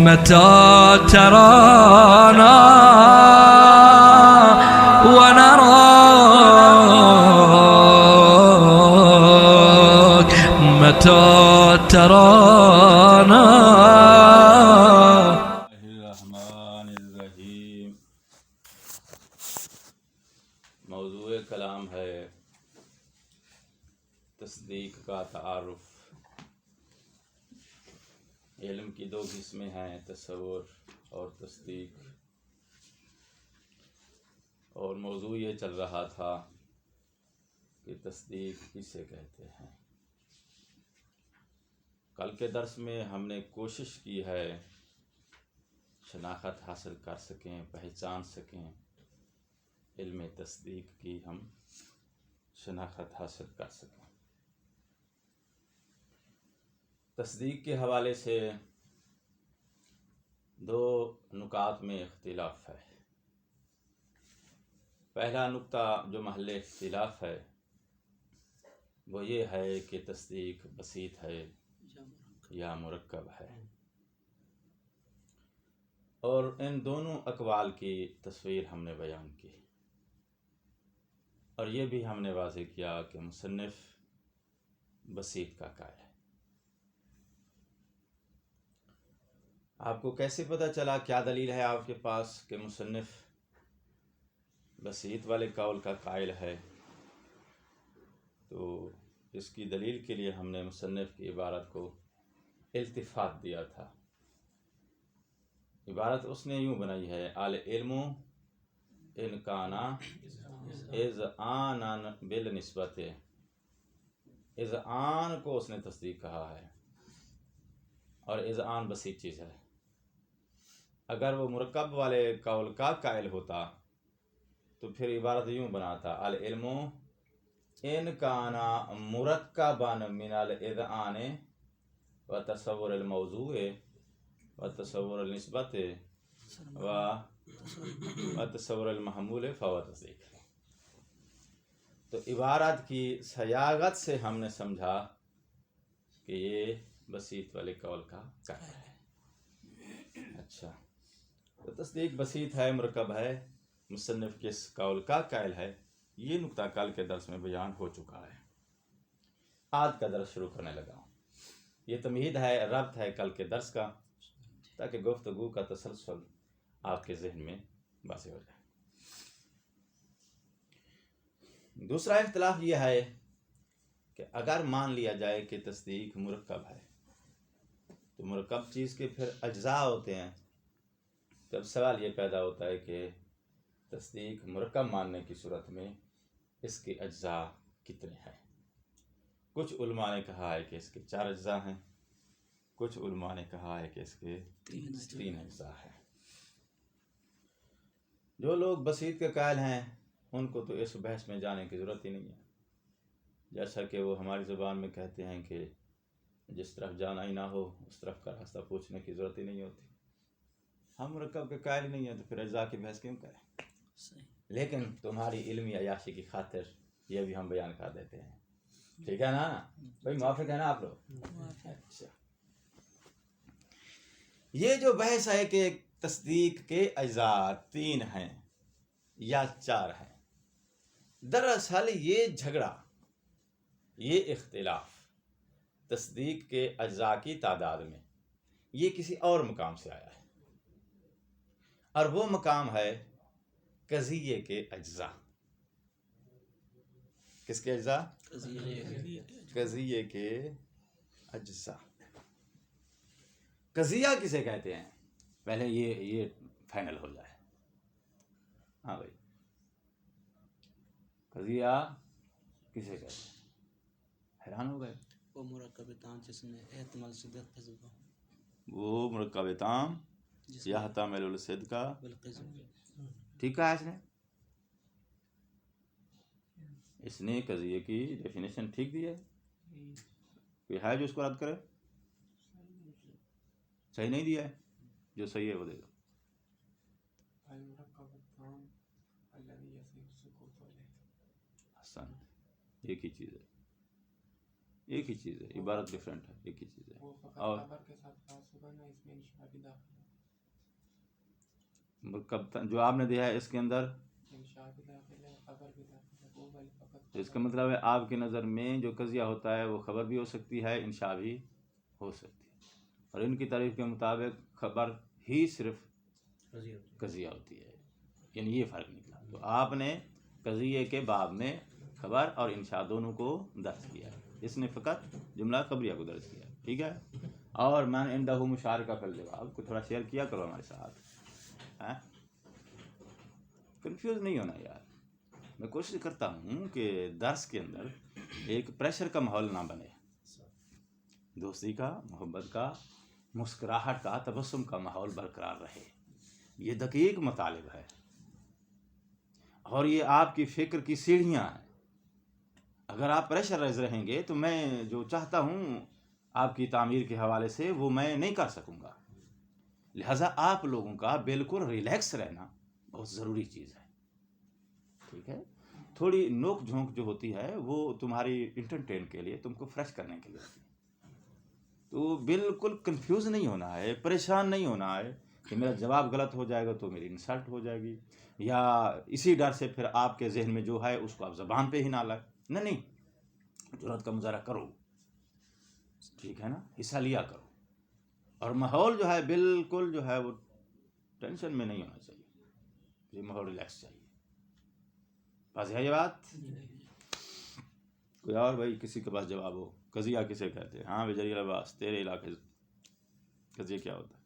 متى ترانا ونراك متى ترانا. الرحمن الرحیم. موضوع کلام ہے تصدیق کا تعارف. علم کی دو قسمیں ہیں، تصور اور تصدیق. اور موضوع یہ چل رہا تھا کہ تصدیق کسے کہتے ہیں. کل کے درس میں ہم نے کوشش کی ہے شناخت حاصل کر سکیں، پہچان سکیں، علم تصدیق کی ہم شناخت حاصل کر سکیں. تصدیق کے حوالے سے دو نکات میں اختلاف ہے. پہلا نکتہ جو محل اختلاف ہے وہ یہ ہے کہ تصدیق بسیط ہے یا مرکب ہے، اور ان دونوں اقوال کی تصویر ہم نے بیان کی، اور یہ بھی ہم نے واضح کیا کہ مصنف بسیط کا قائل ہے. آپ کو کیسے پتہ چلا، کیا دلیل ہے آپ کے پاس کہ مصنف بسیط والے قول کا قائل ہے؟ تو اس کی دلیل کے لیے ہم نے مصنف کی عبارت کو التفات دیا تھا. عبارت اس نے یوں بنائی ہے: العلم ان کان اذعانا بالنسبت. اذعان کو اس نے تصدیق کہا ہے، اور اذعان بسیط چیز ہے. اگر وہ مرکب والے قول کا قائل ہوتا تو پھر عبارت یوں بناتا: العلم ان کان مرکبا من الاذعان و تصور الموضوع و تصور النسبت و تصور المحمول فهو تصدیق. تو عبارت کی صیاغت سے ہم نے سمجھا کہ یہ بسیط والے قول کا قائل ہے. اچھا، تو تصدیق بسیط ہے، مرکب ہے، مصنف کس قول کا قائل ہے، یہ نکتہ کل کے درس میں بیان ہو چکا ہے. آج کا درس شروع کرنے لگا ہوں. یہ تمہید ہے، ربط ہے کل کے درس کا، تاکہ گفتگو کا تسلسل آپ کے ذہن میں واضح ہو جائے. دوسرا اختلاف یہ ہے کہ اگر مان لیا جائے کہ تصدیق مرکب ہے تو مرکب چیز کے پھر اجزاء ہوتے ہیں. تب سوال یہ پیدا ہوتا ہے کہ تصدیق مرکب ماننے کی صورت میں اس کے اجزاء کتنے ہیں؟ کچھ علماء نے کہا ہے کہ اس کے 4 اجزاء ہیں، کچھ علماء نے کہا ہے کہ اس کے 3 اجزاء ہیں. جو لوگ بسیط کے قائل ہیں ان کو تو اس بحث میں جانے کی ضرورت ہی نہیں ہے، جیسا کہ وہ ہماری زبان میں کہتے ہیں کہ جس طرف جانا ہی نہ ہو اس طرف کا راستہ پوچھنے کی ضرورت ہی نہیں ہوتی. ہم مرکب کے قائل نہیں ہیں تو پھر اجزاء کی بحث کیوں کریں؟ لیکن تمہاری علمی عیاشی کی خاطر یہ بھی ہم بیان کر دیتے ہیں. ٹھیک ہے نا بھائی، موافق ہے نا آپ لوگ؟ اچھا، یہ جو بحث ہے کہ تصدیق کے اجزاء 3 ہیں یا 4 ہیں، دراصل یہ جھگڑا، یہ اختلاف تصدیق کے اجزاء کی تعداد میں یہ کسی اور مقام سے آیا ہے، اور وہ مقام ہے قضیے کے اجزاء. کس کے اجزاء؟ قضیے کے اجزاء. قضیہ کسے کہتے ہیں؟ پہلے یہ فائنل ہو جائے. ہاں بھائی، قضیہ کسے کہتے ہیں؟ حیران ہو گئے. وہ مرکب تام جس میں احتمال صدق قذف، وہ مرکب تام یحتمل الصدق بالقذف. ٹھیک ہے. اس نے قضیے کی ڈیفینیشن ٹھیک دی ہے. کوئی ہے جو اس کو رد کرے؟ صحیح نہیں دیا ہے. جو صحیح ہے وہ دے دو. حسن، ایک ہی چیز ہے. ایک ہی چیز ہے، عبارت ڈفرینٹ ہے، ایک ہی چیز ہے. اور مرکب جو آپ نے دیا ہے اس کے اندر، اس کا مطلب ہے آپ کی نظر میں جو قضیہ ہوتا ہے وہ خبر بھی ہو سکتی ہے، انشاء بھی ہو سکتی ہے، اور ان کی تعریف کے مطابق خبر ہی صرف قضیہ ہوتی ہے، یعنی یہ فرق نکلا. تو آپ نے قضیے کے باب میں خبر اور انشاء دونوں کو درج کیا ہے، اس نے فقط جملہ خبریہ کو درج کیا ہے. ٹھیک ہے. اور من عندہ مشارکہ فی الجواب کو تھوڑا شیئر کیا کرو ہمارے ساتھ. کنفیوز نہیں ہونا یار. میں کوشش کرتا ہوں کہ درس کے اندر ایک پریشر کا ماحول نہ بنے، دوستی کا، محبت کا، مسکراہٹ کا، تبسم کا ماحول برقرار رہے. یہ دقیق مطالب ہے اور یہ آپ کی فکر کی سیڑھیاں ہیں. اگر آپ پریشرائز رہیں گے تو میں جو چاہتا ہوں آپ کی تعمیر کے حوالے سے وہ میں نہیں کر سکوں گا. لہٰذا آپ لوگوں کا بالکل ریلیکس رہنا بہت ضروری چیز ہے. ٹھیک ہے. تھوڑی نوک جھونک جو ہوتی ہے وہ تمہاری انٹرٹین کے لیے، تم کو فریش کرنے کے لیے ہوتی ہے. تو بالکل کنفیوز نہیں ہونا ہے، پریشان نہیں ہونا ہے کہ میرا جواب غلط ہو جائے گا تو میری انسلٹ ہو جائے گی، یا اسی ڈر سے پھر آپ کے ذہن میں جو ہے اس کو آپ زبان پہ ہی نہ لائیں. نہیں، جرأت کا مظاہرہ کرو. ٹھیک ہے نا. حصہ لیا کرو. اور ماحول جو ہے بالکل جو ہے وہ ٹینشن میں نہیں ہونا چاہیے، یہ ماحول ریلیکس چاہیے. واضح ہے یہ بات؟ کوئی اور بھائی کسی کے پاس جواب ہو؟ قضیہ کسے کہتے ہیں؟ ہاں بجری عباس، تیرے علاقے قضیہ کیا ہوتا ہے؟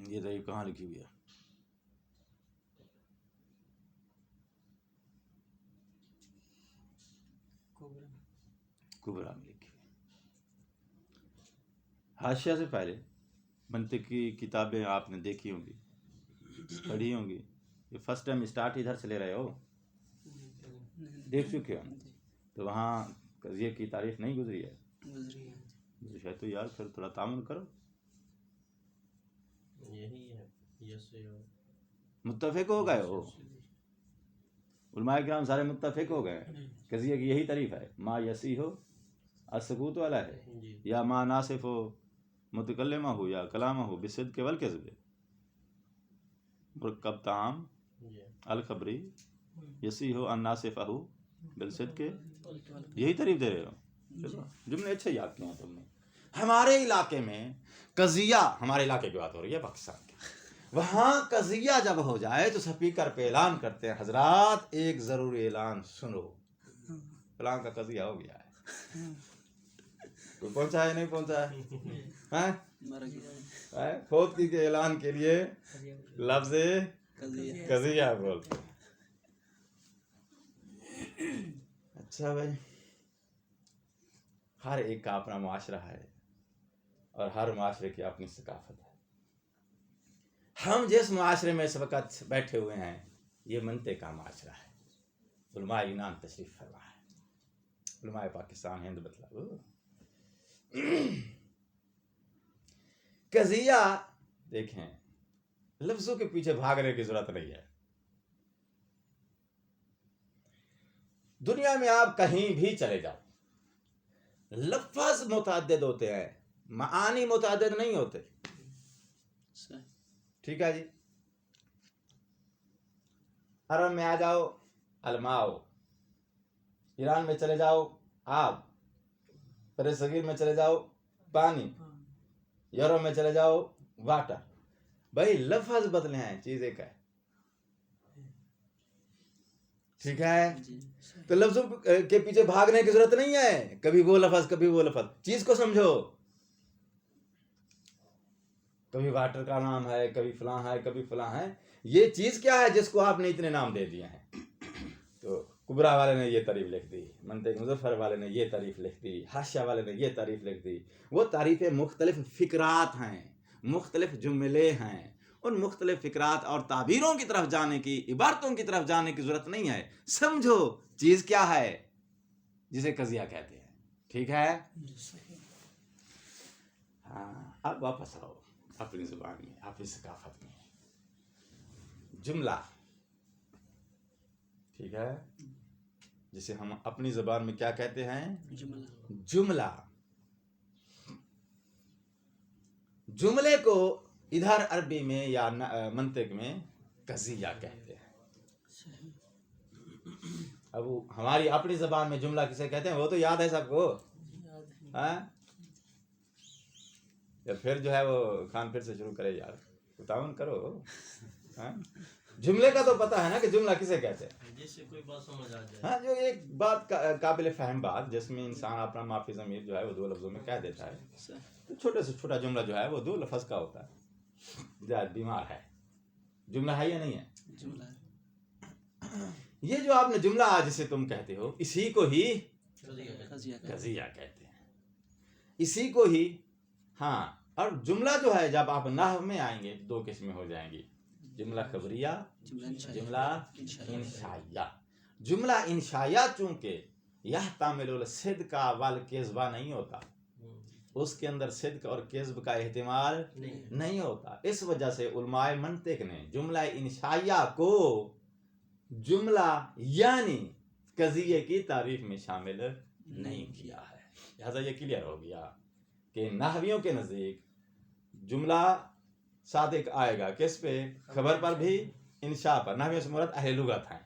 یہ دلیل کہاں لکھی ہوئی ہے؟ کبرا میں لکھی ہوئی. حاشیہ سے پہلے منطق کی کتابیں آپ نے دیکھی ہوں گی، پڑھی ہوں گی. یہ فرسٹ ٹائم اسٹارٹ ادھر سے لے رہے ہو؟ دیکھ چکے ہو؟ تو وہاں قضیے کی تعریف نہیں گزری ہے؟ گزری ہے تو یار پھر تھوڑا تعامل کرو. یہی ہے، متفق ہو گئے ہو؟ علماء کرام سارے متفق ہو گئے قضیے کی یہی تعریف ہے. ما یسی ہو السکوت والا ہے، یا ما ناصف ہو متکلمہ ہو، یا کلامہ ہو بالصدق والکذب. مرکب طعام الخبری یسی ہو الناصفہ بالصدق، یہی تعریف دے رہے ہو. جملے اچھے یاد کیے ہیں تم نے. ہمارے علاقے میں قضیہ، ہمارے علاقے کی بات ہو رہی ہے پاکستان کی، وہاں قضیہ جب ہو جائے تو سپیکر پہ اعلان کرتے ہیں، حضرات ایک ضروری اعلان سنو، فلاں کا قضیہ ہو گیا ہے. کوئی پہنچا ہے نہیں پہنچا ہے؟ فوت کی کے اعلان کے لیے لفظ قضیہ بولتے ہیں. اچھا بھائی، ہر ایک کا اپنا معاشرہ ہے اور ہر معاشرے کی اپنی ثقافت ہے. ہم جس معاشرے میں اس وقت بیٹھے ہوئے ہیں یہ منطق کا معاشرہ ہے. علماء یونان تشریف فرما ہے، علماء پاکستان ہند مطلب قضیہ. دیکھیں، لفظوں کے پیچھے بھاگنے کی ضرورت نہیں ہے. دنیا میں آپ کہیں بھی چلے جاؤ، لفظ متعدد ہوتے ہیں، معانی متعدد نہیں ہوتے. ٹھیک ہے جی. عرب میں آ جاؤ الماء، ایران میں چلے جاؤ آب، بر صغیر میں چلے جاؤ پانی، یورپ میں چلے جاؤ واٹر. بھائی لفظ بدلے ہیں، چیز ایک ہے. ٹھیک ہے. تو لفظوں کے پیچھے بھاگنے کی ضرورت نہیں ہے، کبھی وہ لفظ کبھی وہ لفظ. چیز کو سمجھو. کبھی واٹر کا نام ہے، کبھی فلاں ہے، کبھی فلاں ہے. یہ چیز کیا ہے جس کو آپ نے اتنے نام دے دیے ہیں؟ تو کبرا والے نے یہ تعریف لکھ دی، منطق مظفر والے نے یہ تعریف لکھ دی، حاشیہ والے نے یہ تعریف لکھ دی. وہ تعریفیں مختلف فکرات ہیں، مختلف جملے ہیں. ان مختلف فکرات اور تعبیروں کی طرف جانے کی، عبارتوں کی طرف جانے کی ضرورت نہیں ہے. سمجھو چیز کیا ہے جسے قضیہ کہتے ہیں. ٹھیک ہے. ہاں. اب واپس آؤ اپنی زبان میں، اپنی ثقافت میں. جملہ، ٹھیک ہے، جسے ہم اپنی زبان میں کیا کہتے ہیں؟ جملہ. جملہ. جملے کو ادھر عربی میں یا منطق میں قضیہ کہتے ہیں. اب ہماری اپنی زبان میں جملہ کسے کہتے ہیں وہ تو یاد ہے سب کو؟ ہاں، یا پھر جو ہے وہ خان پھر سے شروع کرے یار، تعاون کرو. ہاں، جملے کا تو پتہ ہے نا کہ جملہ کسے کہتے ہیں. جس سے کوئی بات سمجھ آ جائے. ہاں، جو ایک بات قابل فہم بات جس میں انسان اپنا معافی ضمیر جو ہے وہ دو لفظوں میں کہہ دیتا ہے. تو چھوٹے سے چھوٹا جملہ جو ہے وہ دو لفظ کا ہوتا ہے. زیادہ بیمار ہے، جملہ ہے یا نہیں ہے؟ جملہ. یہ جو آپ نے جملہ جسے تم کہتے ہو اسی کو ہی قضیہ. قضیہ کہتے ہیں، اسی کو ہی. ہاں، اور جملہ جو ہے جب آپ نحو میں آئیں گے دو قسمیں ہو جائیں گی، جملہ خبریہ، جملہ انشائیہ. جملہ انشائیہ چونکہ یہ تعمل الصدق والکذب نہیں ہوتا، اس کے اندر صدق اور کذب کا احتمال نہیں ہوتا. اس وجہ سے علماء منطق نے جملہ انشائیہ کو جملہ یعنی قضیے کی تعریف میں شامل نہیں کیا ہے. لہذا یہ کلیئر ہو گیا کہ نحویوں کے نزدیک جملہ صادق آئے گا کس پہ؟ خبر پر بھی، انشاء پر. نحویوں سے مراد اہل لغت ہیں،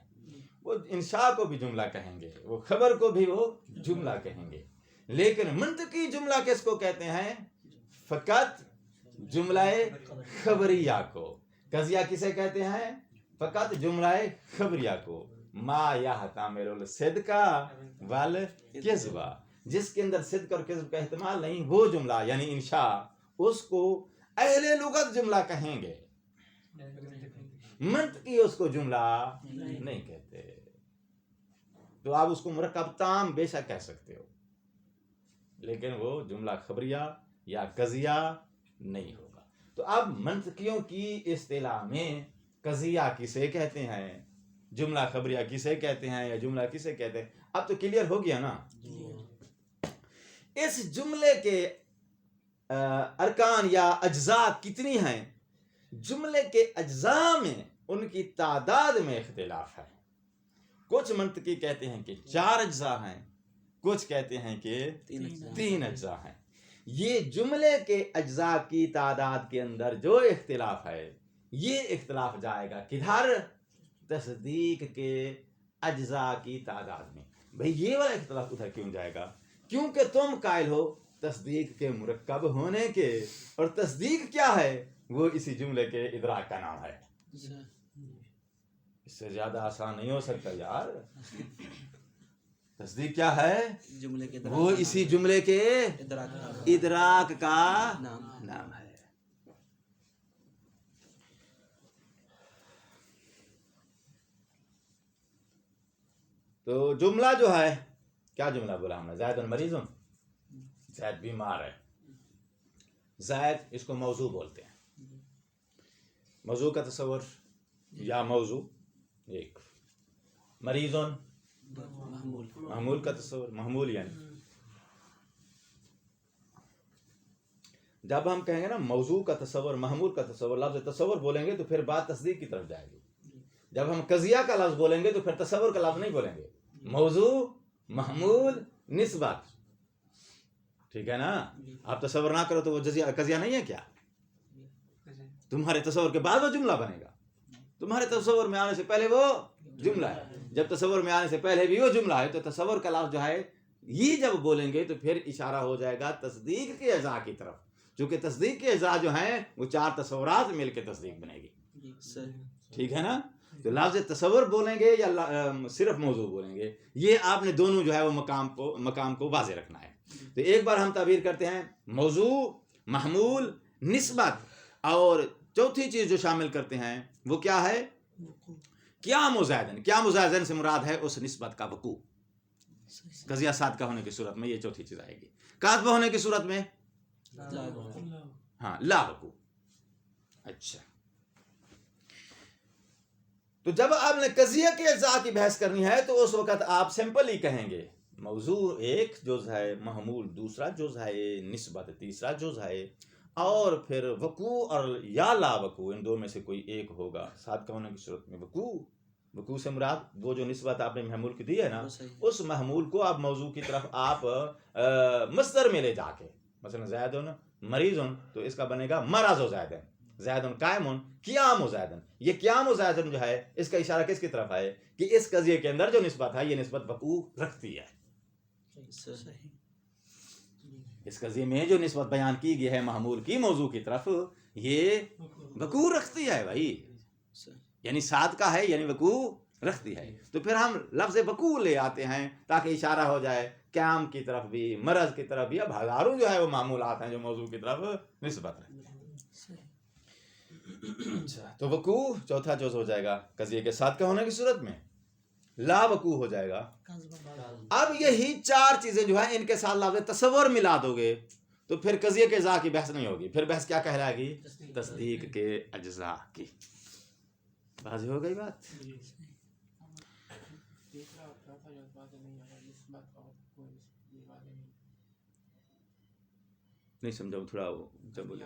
وہ انشاء کو بھی جملہ کہیں گے، وہ خبر کو بھی وہ جملہ کہیں گے. لیکن منطقی جملہ کس کو کہتے ہیں؟ فقط جملہ خبریہ کو. قضیہ کسے کہتے ہیں؟ فقط جملہ خبریہ کو. ما یحتمل الصدق والکذب، جس کے اندر صدق اور کذب کا احتمال نہیں، وہ جملہ یعنی انشاء، اس کو اہل لغت جملہ کہیں گے. منطقی اس کو جملہ نہیں کہتے. تو آپ اس کو مرکب تام بے شک کہہ سکتے ہو، لیکن وہ جملہ خبریہ یا قضیہ نہیں ہوگا. تو اب منطقیوں کی اصطلاح میں قضیہ کسے کہتے ہیں، جملہ خبریہ کسے کہتے ہیں، یا جملہ کسے کہتے ہیں، اب تو کلیئر ہو گیا نا. اس جملے کے ارکان یا اجزاء کتنی ہیں؟ جملے کے اجزاء میں ان کی تعداد میں اختلاف ہے. کچھ منطقی کہتے ہیں کہ 4 اجزاء ہیں، کچھ کہتے ہیں کہ 3 اجزاء ہیں. یہ جملے کے اجزاء کی تعداد کے اندر جو اختلاف ہے، یہ اختلاف جائے گا کدھر؟ تصدیق کے اجزاء کی تعداد میں. بھئی یہ والا اختلاف ادھر کیوں جائے گا؟ کیونکہ تم قائل ہو تصدیق کے مرکب ہونے کے، اور تصدیق کیا ہے؟ وہ اسی جملے کے ادراک کا نام ہے. اس سے زیادہ آسان نہیں ہو سکتا یار. تصدیق کیا ہے؟ جملے کے وہ اسی جملے کے ادراک کا نام ہے. تو جملہ جو ہے، کیا جملہ بولا ہم نے؟ زید مریض، زید بیمار ہے. زید اس کو موضوع بولتے ہیں. موضوع کا تصور یا موضوع ایک، مریض محمول کا تصور، محمول یعنی جب ہم کہیں گے نا موضوع کا تصور، محمول کا تصور، لفظ تصور بولیں گے تو پھر بات تصدیق کی طرف جائے گی. جب ہم قضیہ کا لفظ بولیں گے تو پھر تصور کا لفظ نہیں بولیں گے. موضوع، محمول، نسبت، ٹھیک ہے نا. آپ تصور نہ کرو تو وہ قضیہ نہیں ہے کیا؟ تمہارے تصور کے بعد وہ جملہ بنے گا. تمہارے تصور میں آنے سے پہلے وہ جملہ ہے. جب تصور میں آنے سے پہلے بھی وہ جملہ ہے تو تصور کا لفظ جو ہے یہ جب بولیں گے تو پھر اشارہ ہو جائے گا تصدیق کے اجزاء کی طرف. چونکہ تصدیق کے اجزاء جو ہیں وہ 4 تصورات مل کے تصدیق بنے گی. ٹھیک ہے نا. تو لفظ تصور بولیں گے یا صرف موضوع بولیں گے، یہ آپ نے دونوں جو ہے وہ مقام کو واضح رکھنا ہے. تو ایک بار ہم تعبیر کرتے ہیں موضوع، محمول، نسبت، اور چوتھی چیز جو شامل کرتے ہیں وہ کیا ہے؟ قیام و زیدن. قیام و زیدن سے مراد ہے اس نسبت کا وقوع. قضیہ صادقہ ہونے کی صورت میں یہ چوتھی چیز آئے گی. کاذبہ ہونے کی صورت میں ہاں لا وقوع. اچھا، تو جب آپ نے قضیہ کے اجزاء کی بحث کرنی ہے تو اس وقت آپ سمپل ہی کہیں گے موضوع ایک جز ہے، محمول دوسرا جز ہے، نسبت تیسرا جز ہے، اور پھر وقوع اور یا لا وقوع، ان دو میں سے کوئی ایک ہوگا صاد کا ہونے کی صورت میں۔ وقوع سے مراد وہ جو نسبت آپ نے محمول کی دی ہے نا، اس محمول کو آپ موضوع کی طرف آپ مصدر میں لے جا کے، مثلا زیدن مریضن تو اس کا بنے گا مرض و زیدن، زیدن قائمن قیام و زیدن۔ یہ قیام و زیدن جو ہے اس کا اشارہ کس کی طرف ہے کہ اس قضیے کے اندر جو نسبت ہے یہ نسبت وقوع رکھتی ہے۔ صحیح اس قضیے میں جو نسبت بیان کی گئی ہے محمول کی موضوع کی طرف، یہ وقوع رکھتی ہے بھائی، یعنی ساتھ کا ہے یعنی وقوع رکھتی ہے۔ تو پھر ہم لفظ وقوع لے آتے ہیں تاکہ اشارہ ہو جائے قیام کی طرف بھی، مرض کی طرف بھی، اب ہزاروں جو ہے وہ معمولات ہیں جو موضوع کی طرف نسبت رکھتے ہیں۔ اچھا، تو وقوع چوتھا جز ہو جائے گا قضیے کے ساتھ کا ہونے کی صورت میں، لا وقوع ہو جائے گا۔ اب یہی چار چیزیں جو ہیں ان کے ساتھ لفظ تصور ملا دو گے تو پھر قضیے کے اجزاء کی بحث نہیں ہوگی، پھر بحث کیا کہلائے گی؟ تصدیق کے اجزاء کی۔ واضح ہو گئی بات؟ نہیں سمجھا تھوڑا جب بولے۔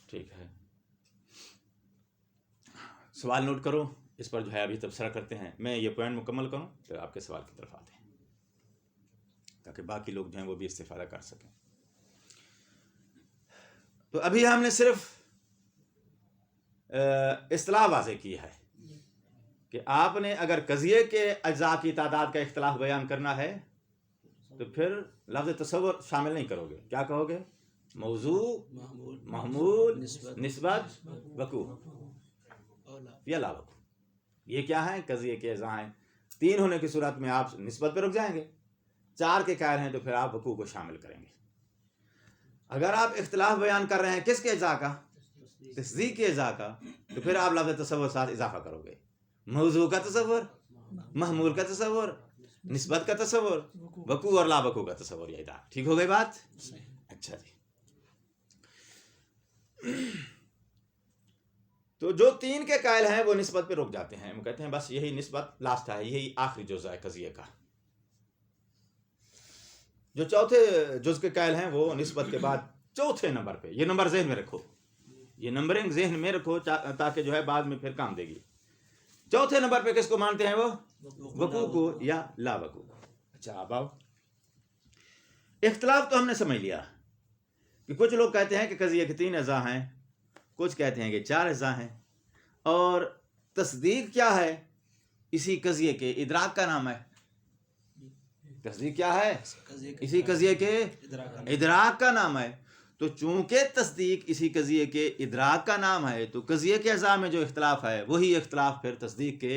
ٹھیک ہے، سوال نوٹ کرو، اس پر جو ہے ابھی تبصرہ کرتے ہیں، میں یہ پوائنٹ مکمل کروں تو آپ کے سوال کی طرف آتے ہیں تاکہ باقی لوگ جو ہیں وہ بھی استفادہ کر سکیں۔ تو ابھی ہم نے صرف اصطلاح واضح کی ہے کہ آپ نے اگر قضیے کے اجزاء کی تعداد کا اختلاف بیان کرنا ہے تو پھر لفظ تصور شامل نہیں کرو گے، کیا کہو گے؟ موضوع، محمول، نسبت، وقوع یا لا وقوع۔ یہ کیا ہے؟ قضیے کے اجزاء ہیں۔ 3 ہونے کی صورت میں آپ نسبت پہ رک جائیں گے، 4 کے قائل ہیں تو پھر آپ وقوع کو شامل کریں گے۔ اگر آپ اختلاف بیان کر رہے ہیں کس کے اجزاء کا؟ تصدیق کے اجزاء کا، تو پھر آپ لفظ تصور ساتھ اضافہ کرو گے، موضوع کا تصور، محمول کا تصور، نسبت کا تصور، وقوع اور لا وقوع کا تصور، یہ ادا۔ ٹھیک ہو گئی بات؟ اچھا جی، تو جو 3 کے قائل ہیں وہ نسبت پہ رک جاتے ہیں، وہ کہتے ہیں بس یہی نسبت لاسٹ ہے، یہی آخری جز ہے قضیے کا۔ جو چوتھے جز کے قائل ہیں وہ نسبت کے بعد چوتھے نمبر پہ، یہ نمبر ذہن میں رکھو، یہ نمبرنگ ذہن میں رکھو تاکہ جو ہے بعد میں پھر کام دے گی۔ چوتھے نمبر پہ کس کو مانتے ہیں وہ؟ وقوع کو یا لا وقوع کو۔ اچھا اب آؤ، اختلاف تو ہم نے سمجھ لیا کہ کچھ لوگ کہتے ہیں کہ قضیے کے 3 اجزاء ہیں، کچھ کہتے ہیں کہ 4 اجزاء ہیں، اور تصدیق کیا ہے؟ اسی قضیے کے ادراک کا نام ہے۔ تصدیق کیا ہے؟ اسی قضیے کے ادراک کا نام ہے۔ تو چونکہ تصدیق اسی قضیے کے ادراک کا نام ہے تو قضیے کے اجزاء میں جو اختلاف ہے وہی اختلاف پھر تصدیق کے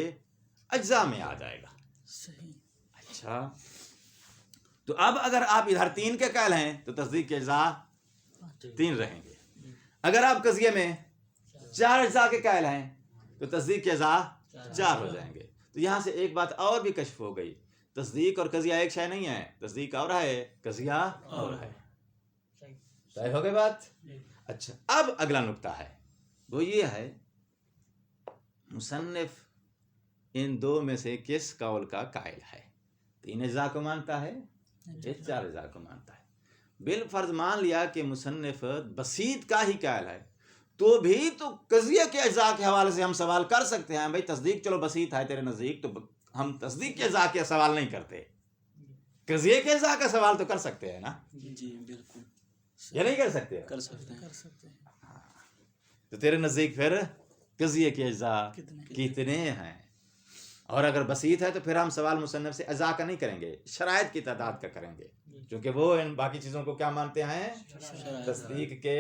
اجزاء میں آ جائے گا۔ صحیح۔ اچھا، تو اب اگر آپ ادھر 3 کے قائل ہیں تو تصدیق کے اجزاء 3 رہیں گے، اگر آپ قضیے میں 4 اجزاء کے قائل ہیں تو تصدیق کے اجزاء 4 ہو جائیں گے۔ تو یہاں سے ایک بات اور بھی کشف ہو گئی، تصدیق اور قضیہ ایک شے نہیں ہے، تصدیق اور ہے، قضیہ اور ہے۔ طے ہو گئی بات؟ اچھا، اب اگلا نقطہ ہے وہ یہ ہے، مصنف ان 2 میں سے کس قول کا قائل ہے؟ 3 اجزاء کو مانتا ہے یا 4 اجزاء کو مانتا ہے؟ بالفرض مان لیا کہ مصنف بسیط کا ہی قائل ہے تو بھی تو قضیے کے اجزاء کے حوالے سے ہم سوال کر سکتے ہیں، بھائی تصدیق چلو بسیط ہے تیرے نزدیک، تو ہم تصدیق کے اجزاء کے سوال نہیں کرتے، قضیے کے اجزاء کا سوال تو کر سکتے ہیں نا؟ جی بالکل، یا نہیں کر سکتے؟ کر سکتے ہیں۔ تو تیرے نزدیک پھر قضیے کے اجزاء کتنے ہیں؟ اور اگر بسیط ہے تو پھر ہم سوال مصنف سے اجزاء کا نہیں کریں گے، شرائط کی تعداد کا کریں گے، کیونکہ وہ ان باقی چیزوں کو کیا مانتے ہیں؟ تصدیق کے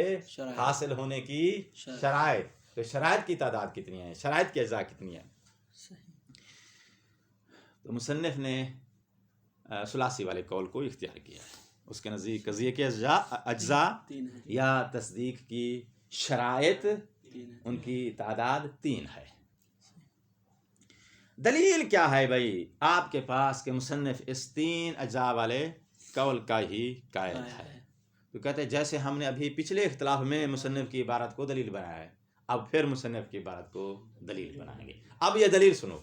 حاصل ہونے کی شرائط۔ تو شرائط کی تعداد کتنی ہے، شرائط کی اجزاء کتنی ہے؟ تو مصنف نے ثلاثی والے قول کو اختیار کیا ہے، اس کے نزدیک قضیے کے اجزاء یا تصدیق کی شرائط ان کی تعداد 3 ہے۔ دلیل کیا ہے بھائی آپ کے پاس کہ مصنف اس 3 اجزاء والے قول کا ہی قائل ہے؟ تو کہتے ہیں جیسے ہم نے ابھی پچھلے اختلاف میں مصنف کی عبارت کو دلیل بنایا ہے، اب پھر مصنف کی عبارت کو دلیل بنائیں گے۔ اب یہ دلیل سنو،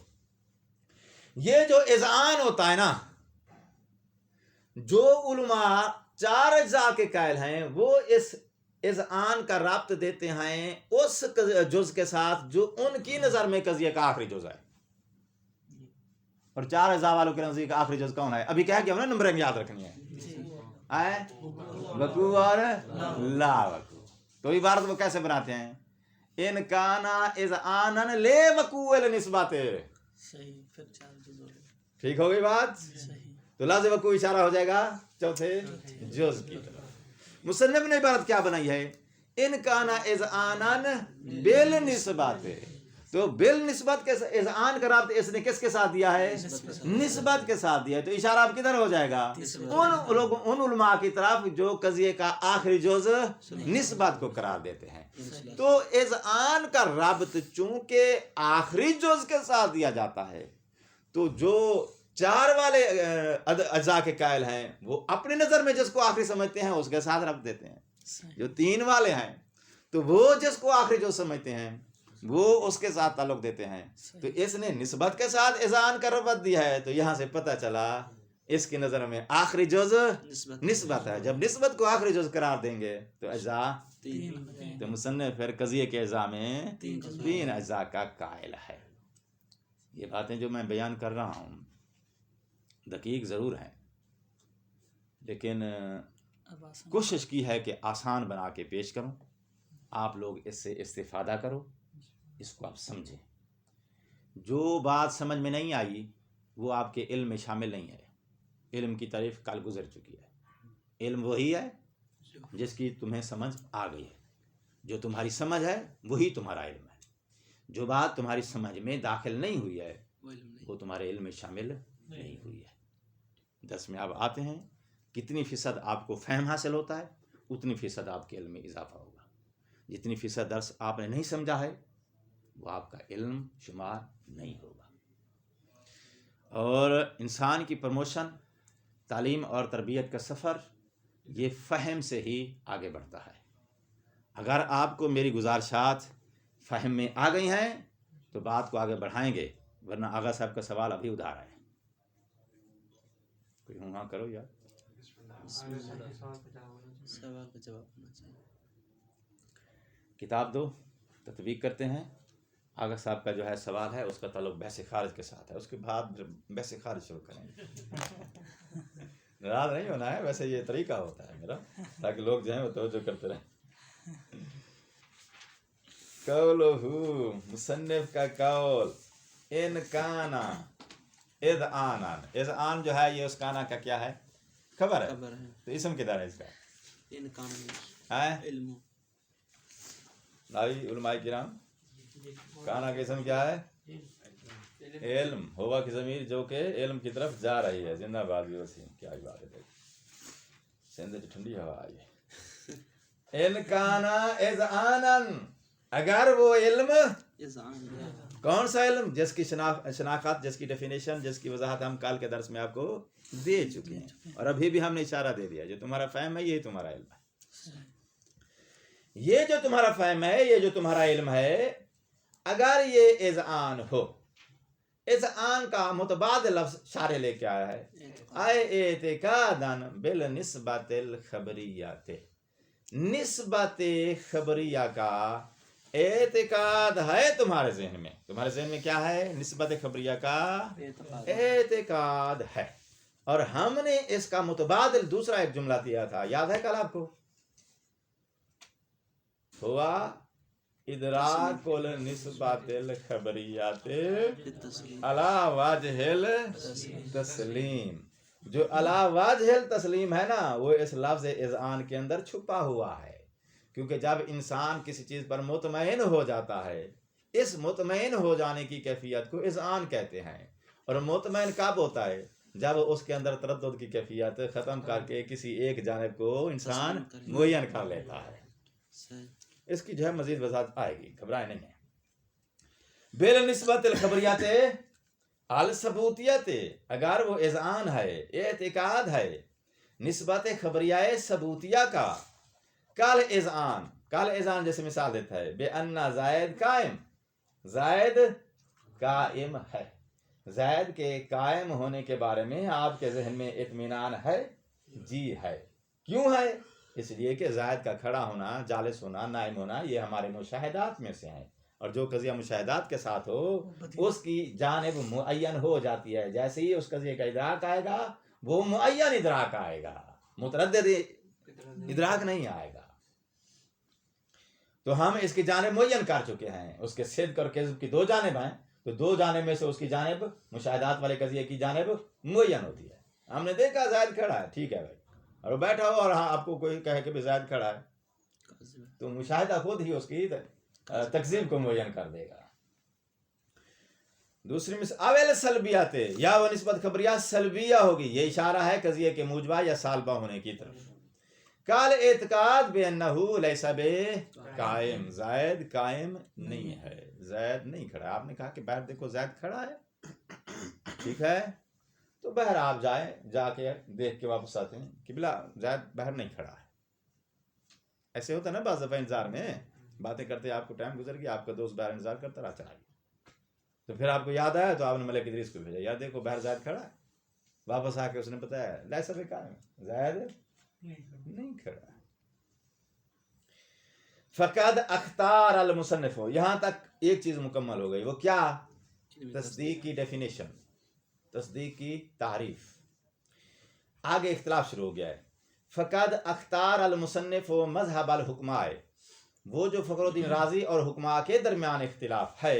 یہ جو اذعان ہوتا ہے نا، جو علماء 4 اجزاء کے قائل ہیں وہ اس اذعان کا رابط دیتے ہیں اس جز کے ساتھ جو ان کی نظر میں قضیے کا آخری جز ہے. اور 4 اجزاء والوں کے نزدیک آخری جز کون ہے؟ ابھی کیا کہ ہم نے نمبرنگ یاد رکھنی ہے، وقوع اور لا وقوع. تو عبارت وہ کیسے بناتے ہیں؟ ان کانا اذعانا لے وقوع النسبت. صحیح. پھر 4 جز ہو گئے. ٹھیک ہو گئی بات؟ صحیح. تو لازم وقوع اشارہ ہو جائے گا چوتھے جز کی طرف. مصنف نے عبارت کیا بنائی ہے؟ ان کانا اذعانا بالنسبت. تو بالنسبت کے اذعان کا رابط اس نے کس کے ساتھ دیا ہے؟ نسبت کے ساتھ دیا ہے. تو اشارہ اب کدھر ہو جائے گا؟ ان علماء کی طرف جو قضیے کا آخری جز نسبت کو قرار دیتے ہیں. تو اذعان کا رابط چونکہ آخری جز کے ساتھ دیا جاتا ہے تو جو 4 والے اجزاء کے قائل ہیں وہ اپنی نظر میں جس کو آخری سمجھتے ہیں اس کے ساتھ ربط دیتے ہیں. جو 3 والے ہیں تو وہ جس کو آخری جو سمجھتے ہیں وہ اس کے ساتھ تعلق دیتے ہیں. تو اس نے نسبت کے ساتھ اذعان کا ربط دیا ہے. تو یہاں سے پتہ چلا اس کی نظر میں آخری جز نسبت ہے. جب نسبت کو آخری جز قرار دیں گے تو اجزاء 3. تو مصنف پھر قضیے کے اجزاء میں 3 اجزاء کا قائل ہے. یہ باتیں جو میں بیان کر رہا ہوں دقیق ضرور ہیں لیکن کوشش کی ہے کہ آسان بنا کے پیش کروں. آپ لوگ اس سے استفادہ کرو، اس کو آپ سمجھیں. جو بات سمجھ میں نہیں آئی وہ آپ کے علم میں شامل نہیں ہے. علم کی تعریف کل گزر چکی ہے. علم وہی ہے جس کی تمہیں سمجھ آ گئی ہے. جو تمہاری سمجھ ہے وہی تمہارا علم ہے. جو بات تمہاری سمجھ میں داخل نہیں ہوئی ہے وہ تمہارے علم میں شامل نہیں ہوئی ہے. درس میں آپ آتے ہیں کتنی فیصد آپ کو فہم حاصل ہوتا ہے اتنی فیصد آپ کے علم میں اضافہ ہوگا. جتنی فیصد درس آپ نے نہیں سمجھا ہے وہ آپ کا علم شمار نہیں ہوگا. اور انسان کی پروموشن، تعلیم اور تربیت کا سفر یہ فہم سے ہی آگے بڑھتا ہے. اگر آپ کو میری گزارشات فہم میں آ گئی ہیں تو بات کو آگے بڑھائیں گے، ورنہ آغا صاحب کا سوال ابھی ادھار ہے. کوئی ہاں کرو یار. سوال کا جواب ہونا چاہیے. کتاب دو، تطبیق کرتے ہیں. آغا صاحب کا جو ہے سوال ہے اس کا تعلق بحث خارج کے ساتھ ہے. اس کے بعد بحث خارج شروع کریں گے. ناراض نہیں ہونا ہے، ویسے یہ طریقہ ہوتا ہے میرا تاکہ لوگ جو ہیں وہ توجہ کرتے رہیں. قولہ، مصنف کا قول، ان کانا اذعانا. اذعان جو ہے یہ اس کانا کا کیا ہے؟ خبر ہے. تو اسم کدھر ہے اس کا؟ ان کان علم. ناوی علماء کرام کانا کا اسم کیا ہے؟ علم. ہوا کی ضمیر جو کہ علم کی طرف جا رہی ہے. زندہ باد بھی وسیم. کیا عبادت ہے. سندھ کی ٹھنڈی ہوا آئی ہے. ان کانا اذعانا، اگر وہ علم کون سا علم؟ جس کی شناخت، جس کی ڈیفینیشن، جس کی وضاحت ہم کال کے درس میں آپ کو دے چکے ہیں اور ابھی بھی ہم نے اشارہ دے دیا. جو تمہارا فہم ہے یہی تمہارا علم ہے. یہ جو تمہارا فہم ہے، یہ جو تمہارا علم ہے، اگر یہ اذعان ہو. اذعان کا متبادل لفظ شارح لے کے آیا ہے. اعتقاداً بالنسبت الخبریات. نسبت خبریہ کا اعتقاد ہے تمہارے ذہن میں. تمہارے ذہن میں کیا ہے؟ نسبت خبریہ کا اعتقاد ہے. اور ہم نے اس کا متبادل دوسرا ایک جملہ دیا تھا، یاد ہے کل آپ کو؟ ہوا ادراک النسبت الخبریات علی وجہ التسلیم. جو علی وجہ التسلیم ہے نا وہ اس لفظ اذعان کے اندر چھپا ہوا ہے. کیونکہ جب انسان کسی چیز پر مطمئن ہو جاتا ہے، اس مطمئن ہو جانے کی کیفیت کو اذعان کہتے ہیں. اور مطمئن کب ہوتا ہے؟ جب اس کے اندر تردد کی کیفیت ختم کر کے کسی ایک جانب کو انسان معین کر لیتا ہے. اس کی جو ہے مزید وضاحت آئے گی، گھبرائے نہیں ہے. بالنسبت الخبریات الثبوتیت، اگر وہ اذعان ہے، اعتقاد ہے نسبت خبریہ ثبوتیہ کا. کل اذعان جیسے مثال دیتا ہے بے ان زائد قائم، زائد ہے. زائد کے قائم ہونے کے بارے میں آپ کے ذہن میں اطمینان ہے جی ہے. کیوں ہے؟ اس لیے کہ زائد کا کھڑا ہونا، جالس ہونا، نائم ہونا یہ ہمارے مشاہدات میں سے ہیں، اور جو قضیہ مشاہدات کے ساتھ ہو اس کی جانب معین ہو جاتی ہے. جیسے ہی اس قضیے کا ادراک آئے گا وہ معین ادراک آئے گا، متردد ادراک نہیں آئے گا. تو ہم اس کی جانب معین کر چکے ہیں. اس کے صدق اور کذب کی دو جانب ہیں، تو دو جانب میں سے اس کی جانب مشاہدات والے قضیے کی جانب معین ہوتی ہے. ہم نے دیکھا زائد کھڑا ہے، ٹھیک ہے بھائی، اور بیٹھا ہو اور ہاں آپ کو کوئی کہے کہ بھی زائد کھڑا ہے تو مشاہدہ خود ہی اس کی تکذیب کو معین کر دے گا. دوسری مثال اول سلبیات، یا وہ نسبت خبریات سلبیہ ہوگی، یہ اشارہ ہے قضیے کے موجبہ یا سالبہ ہونے کی طرف. کال اعتقاد بے انہو لیسا بے قائم، زائد قائم نہیں ہے، زائد نہیں کھڑا. آپ نے کہا کہ باہر دیکھو زائد کھڑا ہے، ٹھیک ہے، تو باہر آپ جائیں، جا کے دیکھ کے واپس آتے ہیں کہ بلا زائد باہر نہیں کھڑا ہے. ایسے ہوتا ہے نا بعض دفعہ انتظار میں باتیں کرتے، آپ کو ٹائم گزر گیا، آپ کا دوست باہر انتظار کرتا رہا، چلا گیا، تو پھر آپ کو یاد آیا تو آپ نے ملک ادریس کو بھیجا، یار دیکھو باہر زائد کھڑا ہے. واپس آ کے اس نے بتایا لیسا بے قائم، زائد نہیں کھڑا. فقد اختار المصنف، یہاں تک ایک چیز مکمل ہو گئی. وہ کیا؟ تصدیق کی ڈیفینیشن، تصدیق کی تعریف. آگے اختلاف شروع ہو گیا ہے. فقد اختار المصنف مذہب الحکماء، وہ جو فخر الدین رازی اور حکماء کے درمیان اختلاف ہے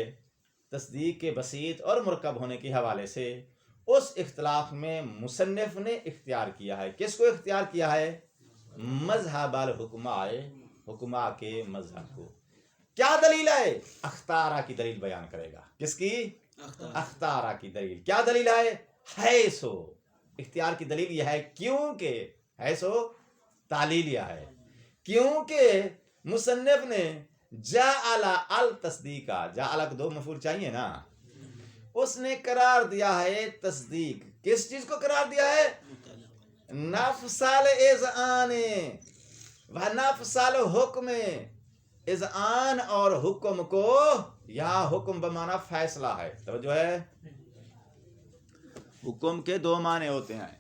تصدیق کے بسیط اور مرکب ہونے کے حوالے سے، اس اختلاف میں مصنف نے اختیار کیا ہے. کس کو اختیار کیا ہے؟ مذہب الحکماء، حکماء کے مذہب کو. کیا دلیل ہے؟ اختارہ کی دلیل بیان کرے گا. کس کی؟ اختارہ کی دلیل. کیا دلیل ہے سو اختیار کی دلیل یہ ہے کیونکہ ہے سو تعلیلیہ ہے، کیونکہ مصنف نے جعل التصدیق، جعل کو دو مفعول چاہیے نا، اس نے قرار دیا ہے تصدیق. کس چیز کو قرار دیا ہے؟ نفس الاذعان و نفس الحکم. اذعان اور حکم کو، یہاں حکم بمعنی فیصلہ ہے، توجہ ہے. حکم کے دو معنی ہوتے ہیں.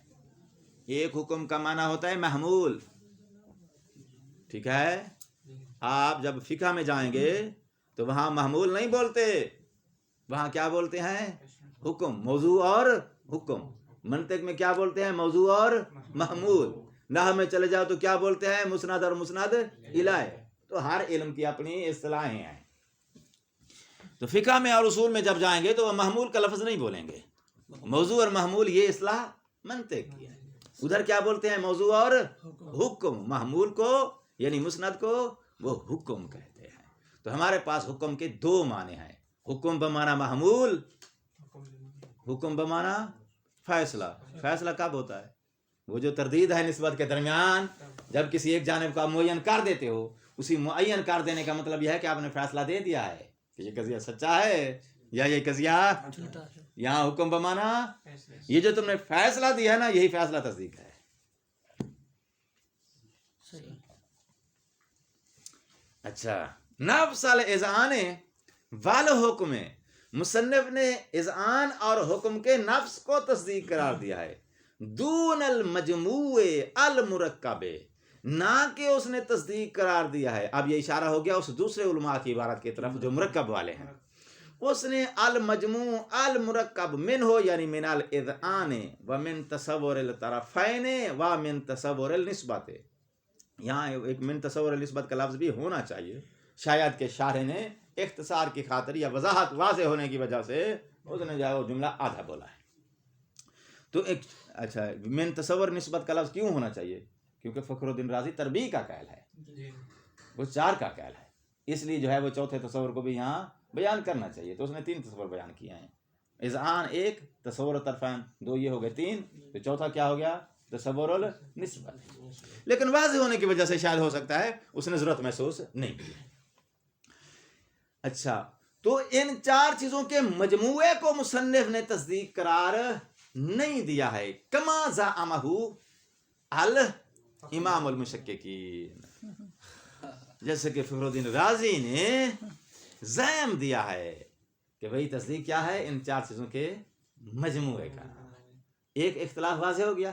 ایک حکم کا معنی ہوتا ہے محمول، ٹھیک ہے. آپ جب فقہ میں جائیں گے تو وہاں محمول نہیں بولتے، وہاں کیا بولتے ہیں؟ حکم، موضوع اور حکم. منطق میں کیا بولتے ہیں؟ موضوع اور محمول. نحو میں چلے جاؤ تو کیا بولتے ہیں؟ مسند اور مسند الیہ. تو ہر علم کی اپنی اصطلاحیں ہیں. تو فقہ میں اور اصول میں جب جائیں گے تو وہ محمول کا لفظ نہیں بولیں گے. موضوع اور محمول یہ اصطلاح منطق کی ہے. ادھر کیا بولتے ہیں؟ موضوع اور حکم. محمول کو یعنی مسند کو وہ حکم کہتے ہیں. تو ہمارے پاس حکم کے دو معنی ہیں، حکم بمعنی محمول، حکم بمعنی فیصلہ. فیصلہ کب ہوتا ہے؟ وہ جو تردید ہے نسبت کے درمیان، جب کسی ایک جانب کو آپ معین کر دیتے ہو، اسی معین کر دینے کا مطلب یہ ہے کہ آپ نے فیصلہ دے دیا ہے کہ یہ قضیہ سچا ہے یا یہ قضیہ جھوٹا ہے. یہاں حکم بمعنی یہ جو تم نے فیصلہ دیا ہے نا، یہی فیصلہ تصدیق ہے. اچھا، نفس الاذعان والحکم، مصنف نے اذعان اور حکم کے نفس کو تصدیق قرار دیا ہے. دون المجموع المرکب، نہ کہ اس نے تصدیق قرار دیا ہے. اب یہ اشارہ ہو گیا اس دوسرے علماء کی عبارت کی طرف جو مرکب والے ہیں. اس نے المجموع المرکب من ہو یعنی من الاذعان و من تصور الطرفین و من تصور النسبت. یہاں ایک من تصور النسبت کا لفظ بھی ہونا چاہیے، شاید کہ شارح نے اختصار کی خاطر یا وضاحت واضح ہونے کی وجہ سے اس نے جو ہے وہ جملہ آدھا بولا ہے. تو ایک اچھا من تصور نسبت کا لفظ کیوں ہونا چاہیے؟ کیونکہ فخر الدین رازی تربیع کا قائل ہے، وہ چار کا قائل ہے، اس لیے جو ہے وہ چوتھے تصور کو بھی یہاں بیان کرنا چاہیے. تو اس نے تین تصور بیان کیے ہیں، اذعان ایک، تصور طرفین دو، یہ ہو گئے تین. تو چوتھا کیا ہو گیا؟ تصور النسبت. لیکن واضح ہونے کی وجہ سے شاید ہو سکتا ہے اس نے ضرورت محسوس نہیں کی. اچھا، تو ان چار چیزوں کے مجموعے کو مصنف نے تصدیق قرار نہیں دیا ہے. کما زعمہ الامام المشککین، جیسے کہ فخر الدین رازی نے زعم دیا ہے کہ بھئی تصدیق کیا ہے؟ ان چار چیزوں کے مجموعے کا. ایک اختلاف واضح ہو گیا.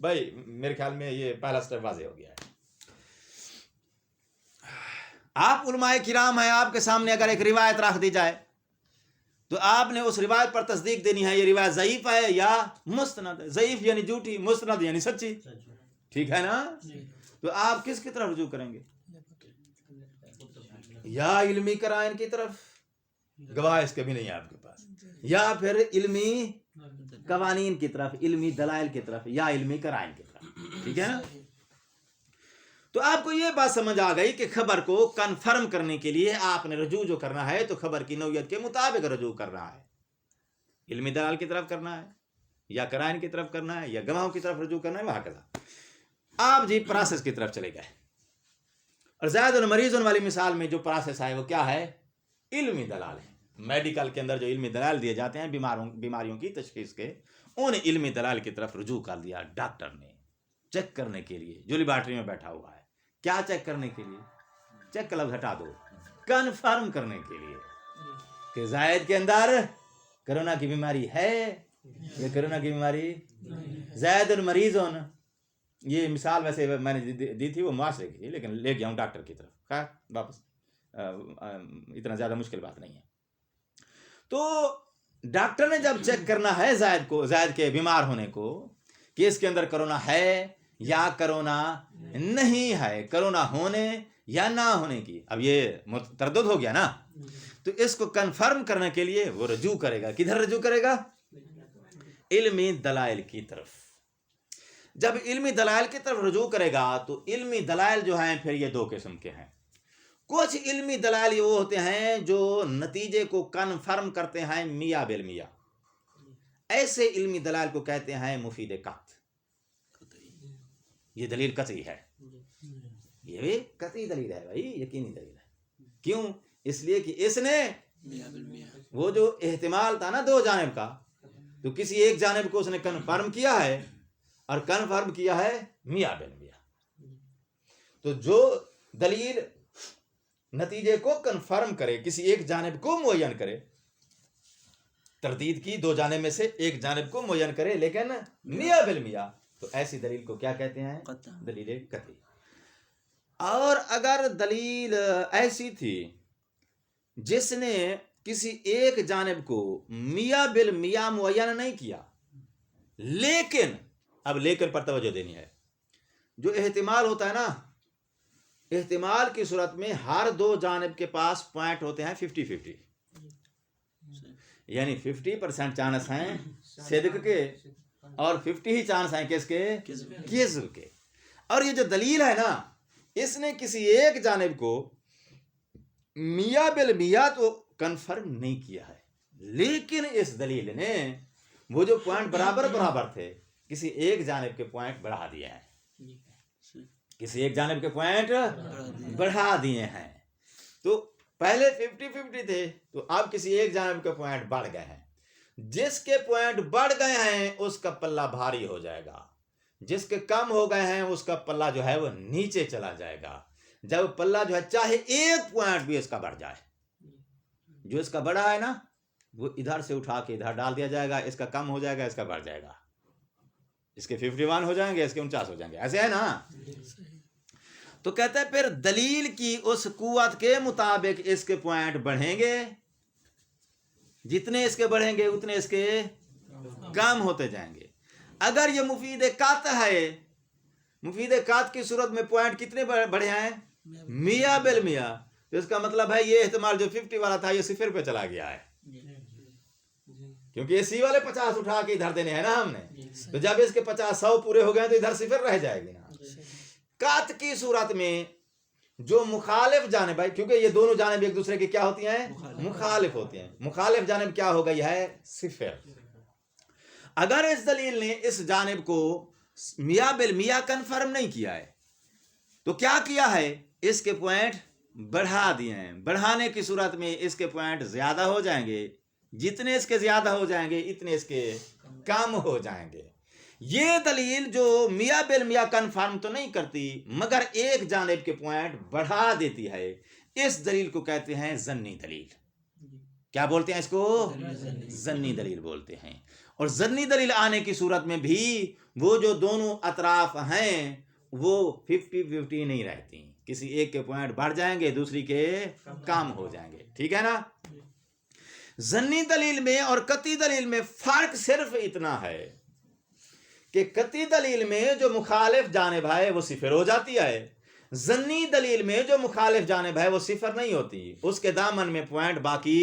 بھائی میرے خیال میں یہ پہلا سٹیپ واضح ہو گیا ہے. آپ علماء کرام ہیں, آپ کے سامنے اگر ایک روایت رکھ دی جائے تو آپ نے اس روایت پر تصدیق دینی ہے, یہ روایت ضعیف ہے یا مستند ہے. ضعیف یعنی جھوٹی, مستند یعنی سچی, ٹھیک ہے نا. تو آپ کس کی طرف رجوع کریں گے؟ یا علمی قرائن کی طرف, گواہ اس کے بھی نہیں ہے آپ کے پاس, یا پھر علمی قوانین کی طرف, علمی دلائل کی طرف, یا علمی قرائن کی طرف, ٹھیک ہے نا. تو آپ کو یہ بات سمجھ آ گئی کہ خبر کو کنفرم کرنے کے لیے آپ نے رجوع جو کرنا ہے تو خبر کی نوعیت کے مطابق رجوع کرنا ہے. علمی دلائل کی طرف کرنا ہے, یا قرائن کی طرف کرنا ہے, یا گواہوں کی طرف رجوع کرنا ہے, وہاں کذا. آپ جی پروسیس کی طرف چلے گئے, اور زائد المریضون والی مثال میں جو پروسیس ہے وہ کیا ہے؟ علمی دلائل ہے. میڈیکل کے اندر جو علمی دلائل دیے جاتے ہیں بیماریوں کی تشخیص کے, ان علمی دلائل کی طرف رجوع کر دیا ڈاکٹر نے چیک کرنے کے لیے, جو لیبارٹری میں بیٹھا ہوا ہے. کیا چیک کرنے کے لیے؟ چیک کا لفظ ہٹا دو, کنفرم کرنے کے لیے کہ زائد کے اندر کرونا کی بیماری ہے یا کرونا کی بیماری. زائد المریضون, یہ مثال ویسے میں نے دی تھی وہ معاشرے کی, لیکن لے گیا ہوں ڈاکٹر کی طرف. خیر واپس, اتنا زیادہ مشکل بات نہیں ہے. تو ڈاکٹر نے جب چیک کرنا ہے زائد کو, زائد کے بیمار ہونے کو, کہ اس کے اندر کرونا ہے یا کرونا نہیں ہے, کرونا ہونے یا نہ ہونے کی, اب یہ تردد ہو گیا نا, تو اس کو کنفرم کرنے کے لیے وہ رجوع کرے گا. کدھر رجوع کرے گا؟ علمی دلائل کی طرف. جب علمی دلائل کی طرف رجوع کرے گا تو علمی دلائل جو ہیں پھر یہ دو قسم کے ہیں. کچھ علمی دلائل یہ وہ ہوتے ہیں جو نتیجے کو کنفرم کرتے ہیں میاں بالمیاں. ایسے علمی دلائل کو کہتے ہیں مفید قطع. یہ دلیل قطعی ہے, یہ بھی قطعی دلیل ہے بھائی, یقینی دلیل ہے. کیوں؟ اس لیے کہ اس نے وہ جو احتمال تھا نا دو جانب کا, تو کسی ایک جانب کو اس نے کنفرم کیا ہے, اور کنفرم کیا ہے میاں بالمیاں. تو جو دلیل نتیجے کو کنفرم کرے, کسی ایک جانب کو معین کرے, تردید کی دو جانب میں سے ایک جانب کو معین کرے لیکن میاں بالمیاں, تو ایسی دلیل کو کیا کہتے ہیں؟ دلیل قطعی. اور اگر دلیل ایسی تھی جس نے کسی ایک جانب کو میاں بالمیاں معین نہیں کیا, لیکن اب لیکن پر توجہ دینی ہے, جو احتمال ہوتا ہے نا, احتمال کی صورت میں ہر دو جانب کے پاس پوائنٹ ہوتے ہیں 50-50, یعنی 50% چانس ہیں صدق کے اور 50 ہی چانس ہیں کس کے؟ کذب کے. اور یہ جو دلیل ہے نا, اس نے کسی ایک جانب کو میاں بالمیاں تو کنفرم نہیں کیا ہے, لیکن اس دلیل نے وہ جو پوائنٹ برابر تھے کسی ایک جانب کے پوائنٹ بڑھا دیے ہیں, کسی ایک جانب کے پوائنٹ بڑھا دیے ہیں. تو پہلے 50-50 تھے, تو اب کسی ایک جانب کے پوائنٹ بڑھ گئے ہیں. جس کے پوائنٹ بڑھ گئے ہیں اس کا پلہ بھاری ہو جائے گا, جس کے کم ہو گئے ہیں اس کا پلہ جو ہے وہ نیچے چلا جائے گا. جب پلہ جو ہے چاہے ایک پوائنٹ بھی اس کا بڑھ جائے, جو اس کا بڑا ہے نا وہ ادھر سے اٹھا کے ادھر ڈال دیا جائے گا, اس کا کم ہو جائے گا, اس کا بڑھ جائے گا, اس کے 51 ہو جائیں گے, اس کے 49 ہو جائیں گے, ایسے ہے نا. تو کہتے ہیں پھر دلیل کی اس قوت کے مطابق اس کے پوائنٹ بڑھیں گے, جتنے اس کے بڑھیں گے اتنے اس کے کم ہوتے جائیں گے. اگر یہ مفید قطع ہے, مفید قطع کی صورت میں پوائنٹ کتنے بڑھے ہیں؟ میاں بالمیاں. تو اس کا مطلب ہے یہ احتمال جو 50 والا تھا یہ 0 پہ چلا گیا ہے, کیونکہ یہ سی والے 50 اٹھا کے ادھر دینے ہیں نا ہم نے. تو جب اس کے 50-100 پورے ہو گئے تو ادھر 0 رہ جائے گی نا. قطع کی صورت میں جو مخالف جانب ہے, کیونکہ یہ دونوں جانب ایک دوسرے کی کیا ہوتی ہیں؟ مخالف ہوتی ہیں. مخالف جانب کیا ہو گئی ہے؟ 0. اگر اس دلیل نے اس جانب کو میاں بالمیاں کنفرم نہیں کیا ہے تو کیا کیا ہے؟ اس کے پوائنٹ بڑھا دیے ہیں. بڑھانے کی صورت میں اس کے پوائنٹ زیادہ ہو جائیں گے, جتنے اس کے زیادہ ہو جائیں گے اتنے اس کے کم ہو جائیں گے. یہ دلیل جو میاں بالمیاں کنفرم تو نہیں کرتی مگر ایک جانب کے پوائنٹ بڑھا دیتی ہے, اس دلیل کو کہتے ہیں ظنی دلیل. کیا بولتے ہیں اس کو؟ ظنی دلیل بولتے ہیں. اور ظنی دلیل آنے کی صورت میں بھی وہ جو دونوں اطراف ہیں وہ 50-50 نہیں رہتی. کسی ایک کے پوائنٹ بڑھ جائیں گے، دوسری کے کم ہو جائیں گے. ٹھیک ہے نا؟ ظنی دلیل میں اور قطعی دلیل میں فرق صرف اتنا ہے کہ قطعی دلیل میں جو مخالف جانب ہے وہ صفر ہو جاتی ہے، ظنی دلیل میں جو مخالف جانب ہے وہ صفر نہیں ہوتی، اس کے دامن میں پوائنٹ باقی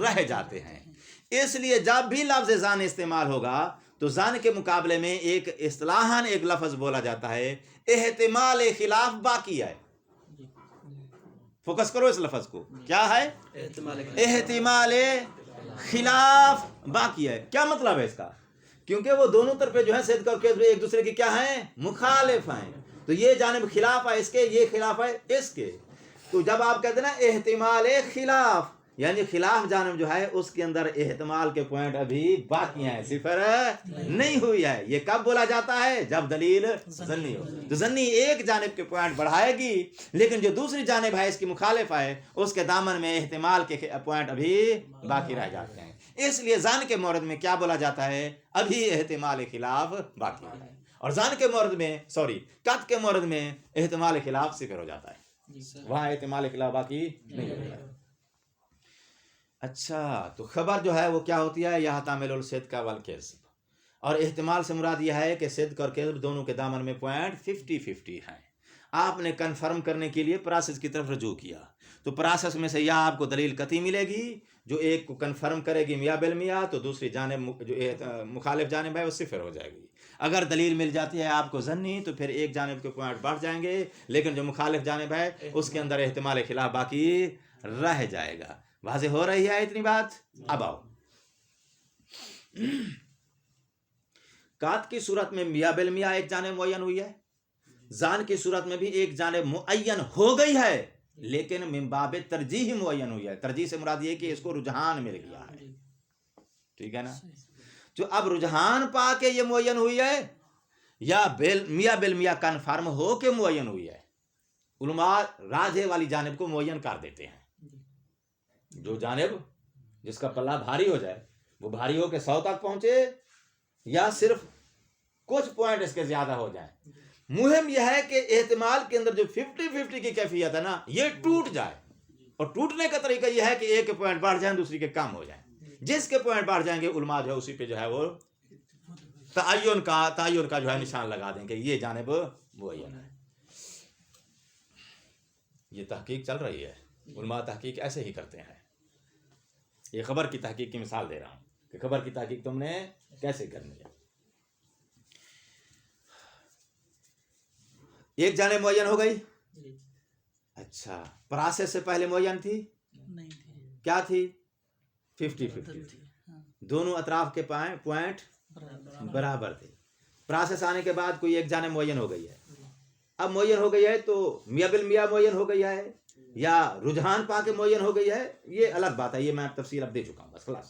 رہ جاتے ہیں. اس لیے جب بھی لفظ ظن استعمال ہوگا تو ظن کے مقابلے میں ایک اصطلاحاً ایک لفظ بولا جاتا ہے احتمال خلاف باقی ہے. فوکس کرو اس لفظ کو، کیا ہے؟ احتمال خلاف باقی ہے. کیا مطلب ہے اس کا؟ کیونکہ وہ دونوں طرف جو ہے صدق اور کذب ایک دوسرے کے کیا ہیں؟ مخالف ہیں. تو یہ جانب خلاف ہے اس کے، یہ خلاف ہے اس کے. تو جب آپ کہتے ہیں نا احتمال خلاف، یعنی خلاف جانب جو ہے اس کے اندر احتمال کے پوائنٹ ابھی باقی ہیں، صفر نہیں ہوئی ہے. یہ کب بولا جاتا ہے؟ جب دلیل ظنی ہو. تو ظنی ایک جانب کے پوائنٹ بڑھائے گی، لیکن جو دوسری جانب ہے اس کی مخالف ہے اس کے دامن میں احتمال کے پوائنٹ ابھی باقی رہ جاتے ہیں. اس لیے ظن کے مورد میں کیا بولا جاتا ہے؟ ابھی احتمال خلاف باقی ہے. اور ظن کے مورد میں قط کے مورد میں احتمال خلاف صفر ہو جاتا ہے، وہاں احتمال خلاف باقی نہیں ہوتا ہے. اچھا، تو خبر جو ہے وہ کیا ہوتی ہے؟ یہ تحمل الصدق والکذب. اور احتمال سے مراد یہ ہے کہ صدق اور کذب دونوں کے دامن میں پوائنٹ 50-50 ہیں. آپ نے کنفرم کرنے کے لیے پراسس کی طرف رجوع کیا، تو پراسس میں سے یا آپ کو دلیل قطعی ملے گی جو ایک کو کنفرم کرے گی میاں بالمیاں، تو دوسری جانب جو مخالف جانب ہے وہ صفر ہو جائے گی. اگر دلیل مل جاتی ہے آپ کو ظنی تو پھر ایک جانب کے پوائنٹ بڑھ جائیں گے، لیکن جو مخالف جانب ہے اس کے اندر احتمال خلاف باقی رہ جائے گا. واضح ہو رہی ہے اتنی بات؟ اب آؤ، قط کی صورت میں میاں بالمیاں ایک جانب معین ہوئی ہے، ظن کی صورت میں بھی ایک جانب معین ہو گئی ہے، لیکن من باب ترجیح معین ہوئی ہے. ترجیح سے مراد یہ کہ اس کو رجحان مل گیا ہے. ٹھیک ہے نا؟ جو اب رجحان پا کے یہ معین ہوئی ہے یا میاں بالمیاں کنفرم ہو کے معین ہوئی ہے، علماء راجح والی جانب کو معین کر دیتے ہیں. جو جانب جس کا پلہ بھاری ہو جائے وہ بھاری ہو کے 100 تک پہنچے یا صرف کچھ پوائنٹ اس کے زیادہ ہو جائیں. مہم یہ ہے کہ احتمال کے اندر جو 50-50 کی کیفیت ہے نا یہ ٹوٹ جائے. اور ٹوٹنے کا طریقہ یہ ہے کہ ایک کے پوائنٹ بڑھ جائیں دوسری کے کم ہو جائیں. جس کے پوائنٹ بڑھ جائیں گے علماء جو ہے اسی پہ جو ہے وہ تعین کا جو ہے نشان لگا دیں کہ یہ جانب معین ہے. یہ تحقیق چل رہی ہے، علماء تحقیق ایسے ہی کرتے ہیں. یہ خبر کی تحقیق کی مثال دے رہا ہوں کہ خبر کی تحقیق تم نے کیسے کرنی ہے. ایک جانب معین ہو گئی. اچھا، پراسس سے پہلے معین تھی؟ نہیں تھی. کیا تھی؟ 50-50 دونوں اطراف کے پوائنٹ برابر تھے. پراسس آنے کے بعد کوئی ایک جانب معین ہو گئی ہے. اب معین ہو گئی ہے تو میاں بالمیاں معین ہو گئی ہے یا رجحان پا کے معین ہو گئی ہے، یہ الگ بات ہے، یہ میں تفصیل اب دے چکا ہوں. بس خلاص،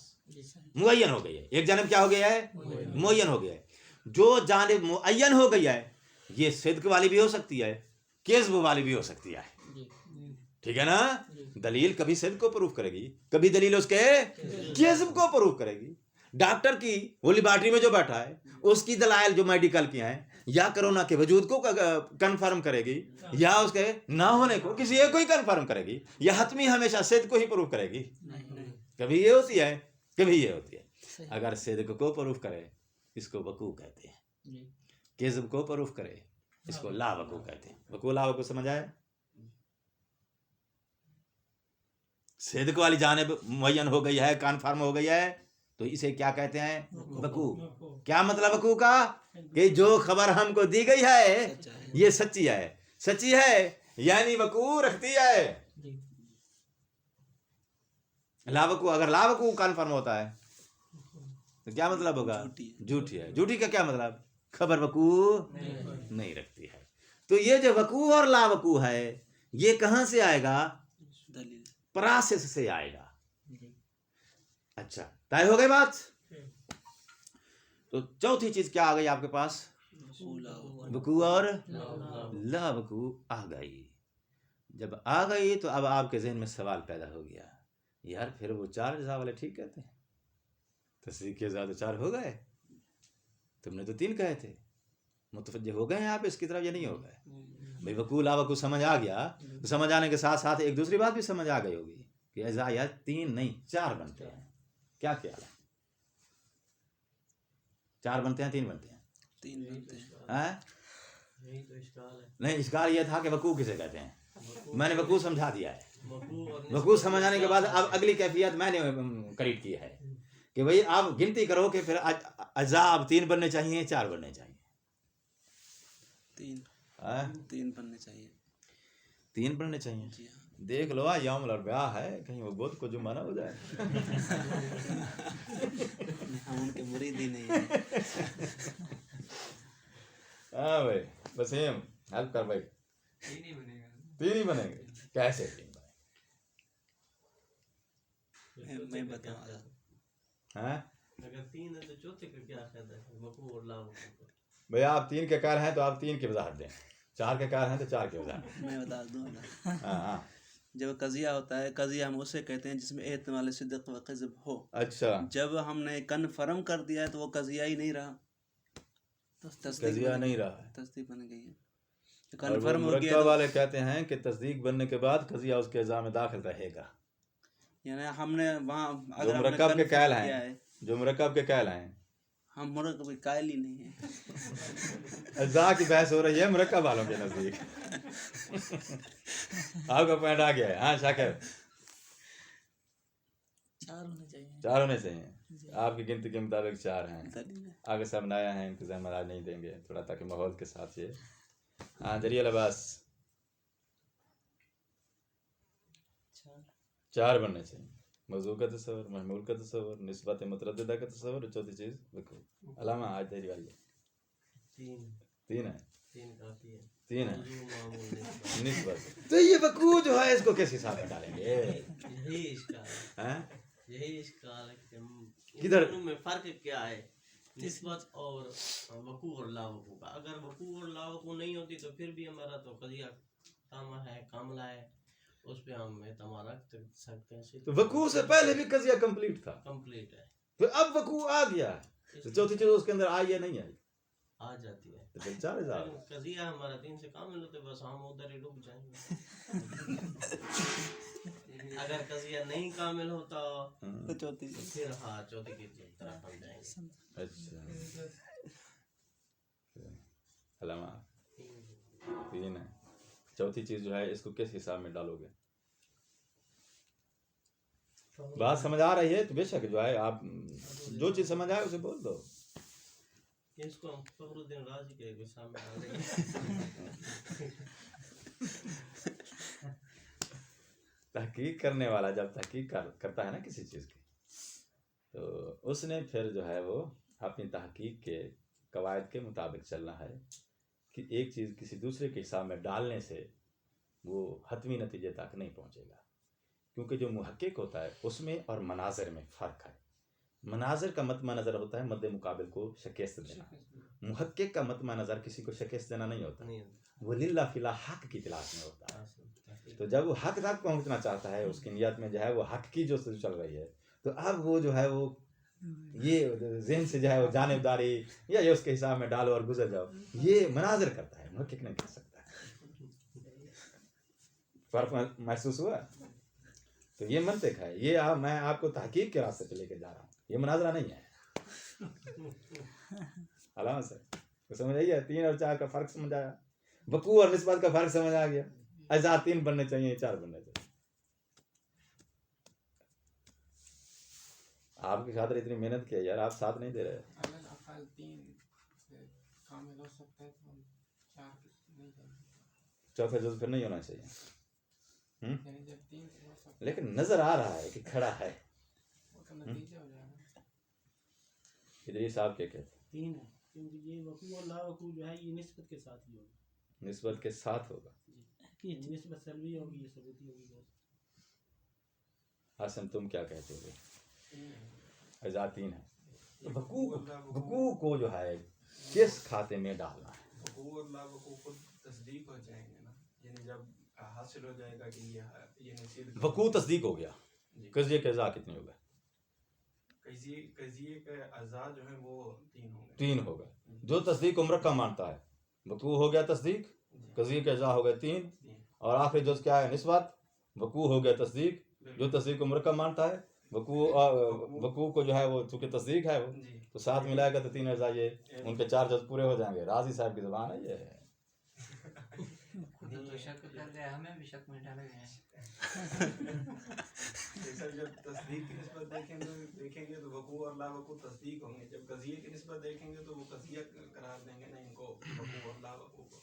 معین ہو گئی ہے. ایک جانب کیا ہو گیا ہے؟ معین ہو گیا ہے. جو جانب معین ہو گئی ہے یہ صدق والی بھی ہو سکتی ہے، کذب والی بھی ہو سکتی ہے. ٹھیک ہے نا؟ دلیل کبھی صدق کو پروف کرے گی، کبھی دلیل اس کے کذب کو پروف کرے گی. ڈاکٹر کی وہ لیبارٹری میں جو بیٹھا ہے اس کی دلائل جو میڈیکل کی ہیں یا کرونا کے وجود کو کنفرم کرے گی یا اس کے نہ ہونے کو کسی ایک کو ہی کنفرم کرے گی، یا حتمی ہمیشہ صدق کو ہی پروف کرے گی؟ کبھی یہ ہوتی ہے کبھی یہ ہوتی ہے. اگر صدق کو پروف کرے اس کو وقوع کہتے ہیں، کذب کو پروف کرے اس کو لا وقوع کہتے ہیں. وقوع لا وقوع سمجھ آئے؟ صدق والی جانب معین ہو گئی ہے، کنفرم ہو گئی ہے تو اسے کیا کہتے ہیں؟ وقوع. کیا مطلب وقوع کا؟ کہ جو خبر ہم کو دی گئی ہے یہ سچی ہے. سچی ہے یعنی وقوع رکھتی ہے. لا وقوع، اگر لا وقوع کنفرم ہوتا ہے تو کیا مطلب ہوگا؟ جھوٹی ہے. جھوٹی کا کیا مطلب؟ خبر وقوع نہیں رکھتی ہے. تو یہ جو وقوع اور لا وقوع ہے یہ کہاں سے آئے گا؟ پراسس سے آئے گا. اچھا، طے ہو گئی بات. تو چوتھی چیز کیا آ گئی آپ کے پاس؟ وقوع اور لا وقوع آ گئی. جب آ گئی تو اب آپ کے ذہن میں سوال پیدا ہو گیا یار پھر وہ 4 اجزاء والے ٹھیک کہتے ہیں، تصدیق کے اجزاء تو 4 ہو گئے، تم نے تو 3 کہے تھے، متوجہ ہو گئے ہیں آپ اس کی طرف یا نہیں ہو گئے؟ بھائی وقوع لا وقوع سمجھ آ گیا تو سمجھ آنے کے ساتھ ساتھ ایک دوسری بات بھی سمجھ آ گئی ہوگی کہ اجزاء یا 3 نہیں 4 بنتے ہیں. کیا خیال ہے؟ 4 بنتے ہیں 3 بنتے ہیں؟ 3 بنتے ہیں. ہاں یہی تو اشکال ہے. نہیں، اشکال یہ تھا کہ وقوع کسے کہتے ہیں. میں نے وقوع سمجھا دیا ہے. وقوع وقوع سمجھانے کے بعد اب اگلی کیفیت میں نے کریٹ کی ہے کہ بھئی آپ گنتی کرو کہ پھر اجزاء اب 3 بننے چاہیے 4 بننے چاہیے. 3 بننے چاہیے. 3 بننے چاہیے. جی ہاں. دیکھ لو یوم الاربعاء ہے، کہیں وہ گود کو جمعہ نہ ہو جائے. ہم ان کے مرید ہی نہیں ہیں. ہاں بھائی وسیم ہیلپ کر بھائی. 3 ہی بنے گا. 3 ہی بنیں گے. کیسے 3 بنے؟ میں بتاؤں گا. ہاں اگر 3 ہے تو چوتھے کا کیا فائدہ ہے؟ وقوع اور لا وقوع. بھئی آپ 3 کے قائل ہیں تو آپ 3 کی وضاحت دیں، 4 کے قائل ہیں تو 4 کی وضاحت. میں بتا دوں گا. ہاں جب قضیہ ہوتا ہے، قضیہ ہم اسے کہتے ہیں جس میں احتمال صدق و کذب ہو. اچھا جب ہم نے کنفرم کر دیا ہے تو وہ قضیہ ہی نہیں رہا، قضیہ نہیں رہا ہے. تصدیق بن گئی ہے. اور وہ کنفرم ہو گیا مرکب والے کہتے ہیں کہ تصدیق بننے کے بعد قضیہ اس کے اجزاء میں داخل رہے گا. یعنی ہم نے وہاں جو اگر ہم نے مرکب کے قائل کیا ہے، ہیں، جو مرکب کے قائل ہیں، ہم مرکب قائل ہی نہیں ہیں. اجزاء کی بحث ہو رہی ہے مرکب والوں کے نزدیک. آپ کا پوائنٹ آ گیا ہے. ہاں شاکر 4 ہونے چاہیے. 4 ہونے چاہیے. آپ کی گنتی کے مطابق 4 ہیں. آگے سب نیا ہیں، انتظام آج نہیں دیں گے تھوڑا تاکہ ماحول کے ساتھ یہ. ہاں جریہ لباس 4 بننے چاہیے. موضوع کا تصور، محمول کا تصور، نسبت مترددہ کا تصور، اور چوتھی چیز وقوع. علامہ آج تیری باری ہے. 3 ہے. 3 ہے نسبت. تو یہ وقوع جو ہے اس کو کس حساب میں ڈالیں گے؟ یہی اشکال ہے کہ کدھر میں فرق کیا ہے نسبت اور وقوع اور لا وقوع کا. اگر وقوع اور لا وقوع نہیں ہوتی تو پھر بھی ہمارا تو قضیہ تامہ ہے، کاملہ ہے، اس پہ ہم اعتماد رکھ سکتے ہیں. تو وقوع سے پہلے بھی قضیہ کمپلیٹ تھا، کمپلیٹ ہے. تو اب وقوع آ گیا ہے تو چوتھی چیز اس کے اندر آئی یا نہیں آئی؟ آ جاتی ہے. تو پھر 4 قضیہ ہمارا 3 سے کامل ہوتے بس ہم ادھر ہی ڈوب جائیں گے. اگر قضیہ نہیں کامل ہوتا تو چوتھی پھر چوتھی کی طرف ہم جائیں گے. اچھا علامہ 3 ہے. چوتھی چیز جو ہے اس کو کس حساب میں ڈالو گے؟ بات سمجھ آ رہی ہے تو بے شک جو ہے آپ جو چیز سمجھ آئے اسے بول دو. اس کو ہم فخر الدین رازی کے سامنے ڈال دیں گے. تحقیق کرنے والا جب تحقیق کرتا ہے نا کسی چیز کی، تو اس نے پھر جو ہے وہ اپنی تحقیق کے قواعد کے مطابق چلنا ہے کہ ایک چیز کسی دوسرے کے حساب میں ڈالنے سے وہ حتمی نتیجے تک نہیں پہنچے گا. کیونکہ جو محقق ہوتا ہے اس میں اور مناظر میں فرق ہے. مناظر کا مطمع نظر ہوتا ہے مد مقابل کو شکست دینا. محقق کا مطمع نظر کسی کو شکست دینا نہیں ہوتا، وہ للہ فی الحال حق کی تلاش میں ہوتا ہے. تو جب وہ حق تک پہنچنا چاہتا ہے، اس کی نیت میں جو ہے وہ حق کی جو چل رہی ہے، تو اب وہ جو ہے وہ یہ ذہن سے جو ہے وہ جانبداری یا یہ اس کے حساب میں ڈالو اور گزر جاؤ، یہ مناظر کرتا ہے، محقق نہیں کر سکتا. فرق محسوس ہوا؟ تو یہ منطق ہے. یہ میں آپ کو تحقیق کے راستے پہ لے کے جا رہا ہوں، یہ مناظرہ نہیں ہے. علامہ صاحب سمجھ آئیے 3 اور 4 کا فرق سمجھ آیا؟ وقوع اور نسبت کا فرق سمجھ آ گیا؟ اجزاء 3 بننے چاہیے 4 بننے چاہیے. آپ کی خاطر اتنی محنت کی یار، آپ ساتھ نہیں دے رہے. چوتھا جز پھر نہیں ہونا چاہیے، لیکن نظر آ رہا ہے کہ کھڑا ہے. ادری صاحب کیا کہتے ہیں؟ 3 ہے کیونکہ یہ وقوع اور لا وقوع جو ہے یہ نسبت کے ساتھ ہی ہوگا. نسبت کے ساتھ ہوگا. نسبت سلبی ہوگی، یہ ثبوتی ہوگی. حسن تم کیا کہتے ہو؟ اجزاء 3 ہے. وقوع کو جو ہے کس کھاتے میں ڈالنا ہے؟ وقوع اور لا وقوع خود تصدیق ہو جائیں گے نا، یعنی جب حاصل ہو جائے گا کہ یہ وقوع تصدیق ہو گیا، قضیے کے اجزاء کتنے ہو گئے؟ قضیے کے اعضاء جو ہیں وہ 3 ہو گئے. 3 ہو گئے. جو تصدیق کو مرکب مانتا ہے وقوع ہو گیا تصدیق, قضیے کے اجزاء ہو گئے 3, اور آخری جز کیا ہے؟ نسبت. وقوع ہو گیا تصدیق. جو تصدیق کو مرکب مانتا ہے وقوع کو جو ہے وہ چونکہ تصدیق ہے وہ تو ساتھ ملائے گا تو 3 اجزاء, یہ ان کے 4 جز پورے ہو جائیں گے. راضی صاحب کی زبان ہے یہ. تو شک کر لیا, ہمیں بھی شک میں ڈالا گیا ہے. سر جب تصدیق کی نسبت دیکھیں گے تو وقوع اور لا وقوع تصدیق ہوں گے. جب قضیے کی نسبت دیکھیں گے تو وہ قضیہ قرار دیں گے نا ان کو, وقوع اور لا وقوع کو.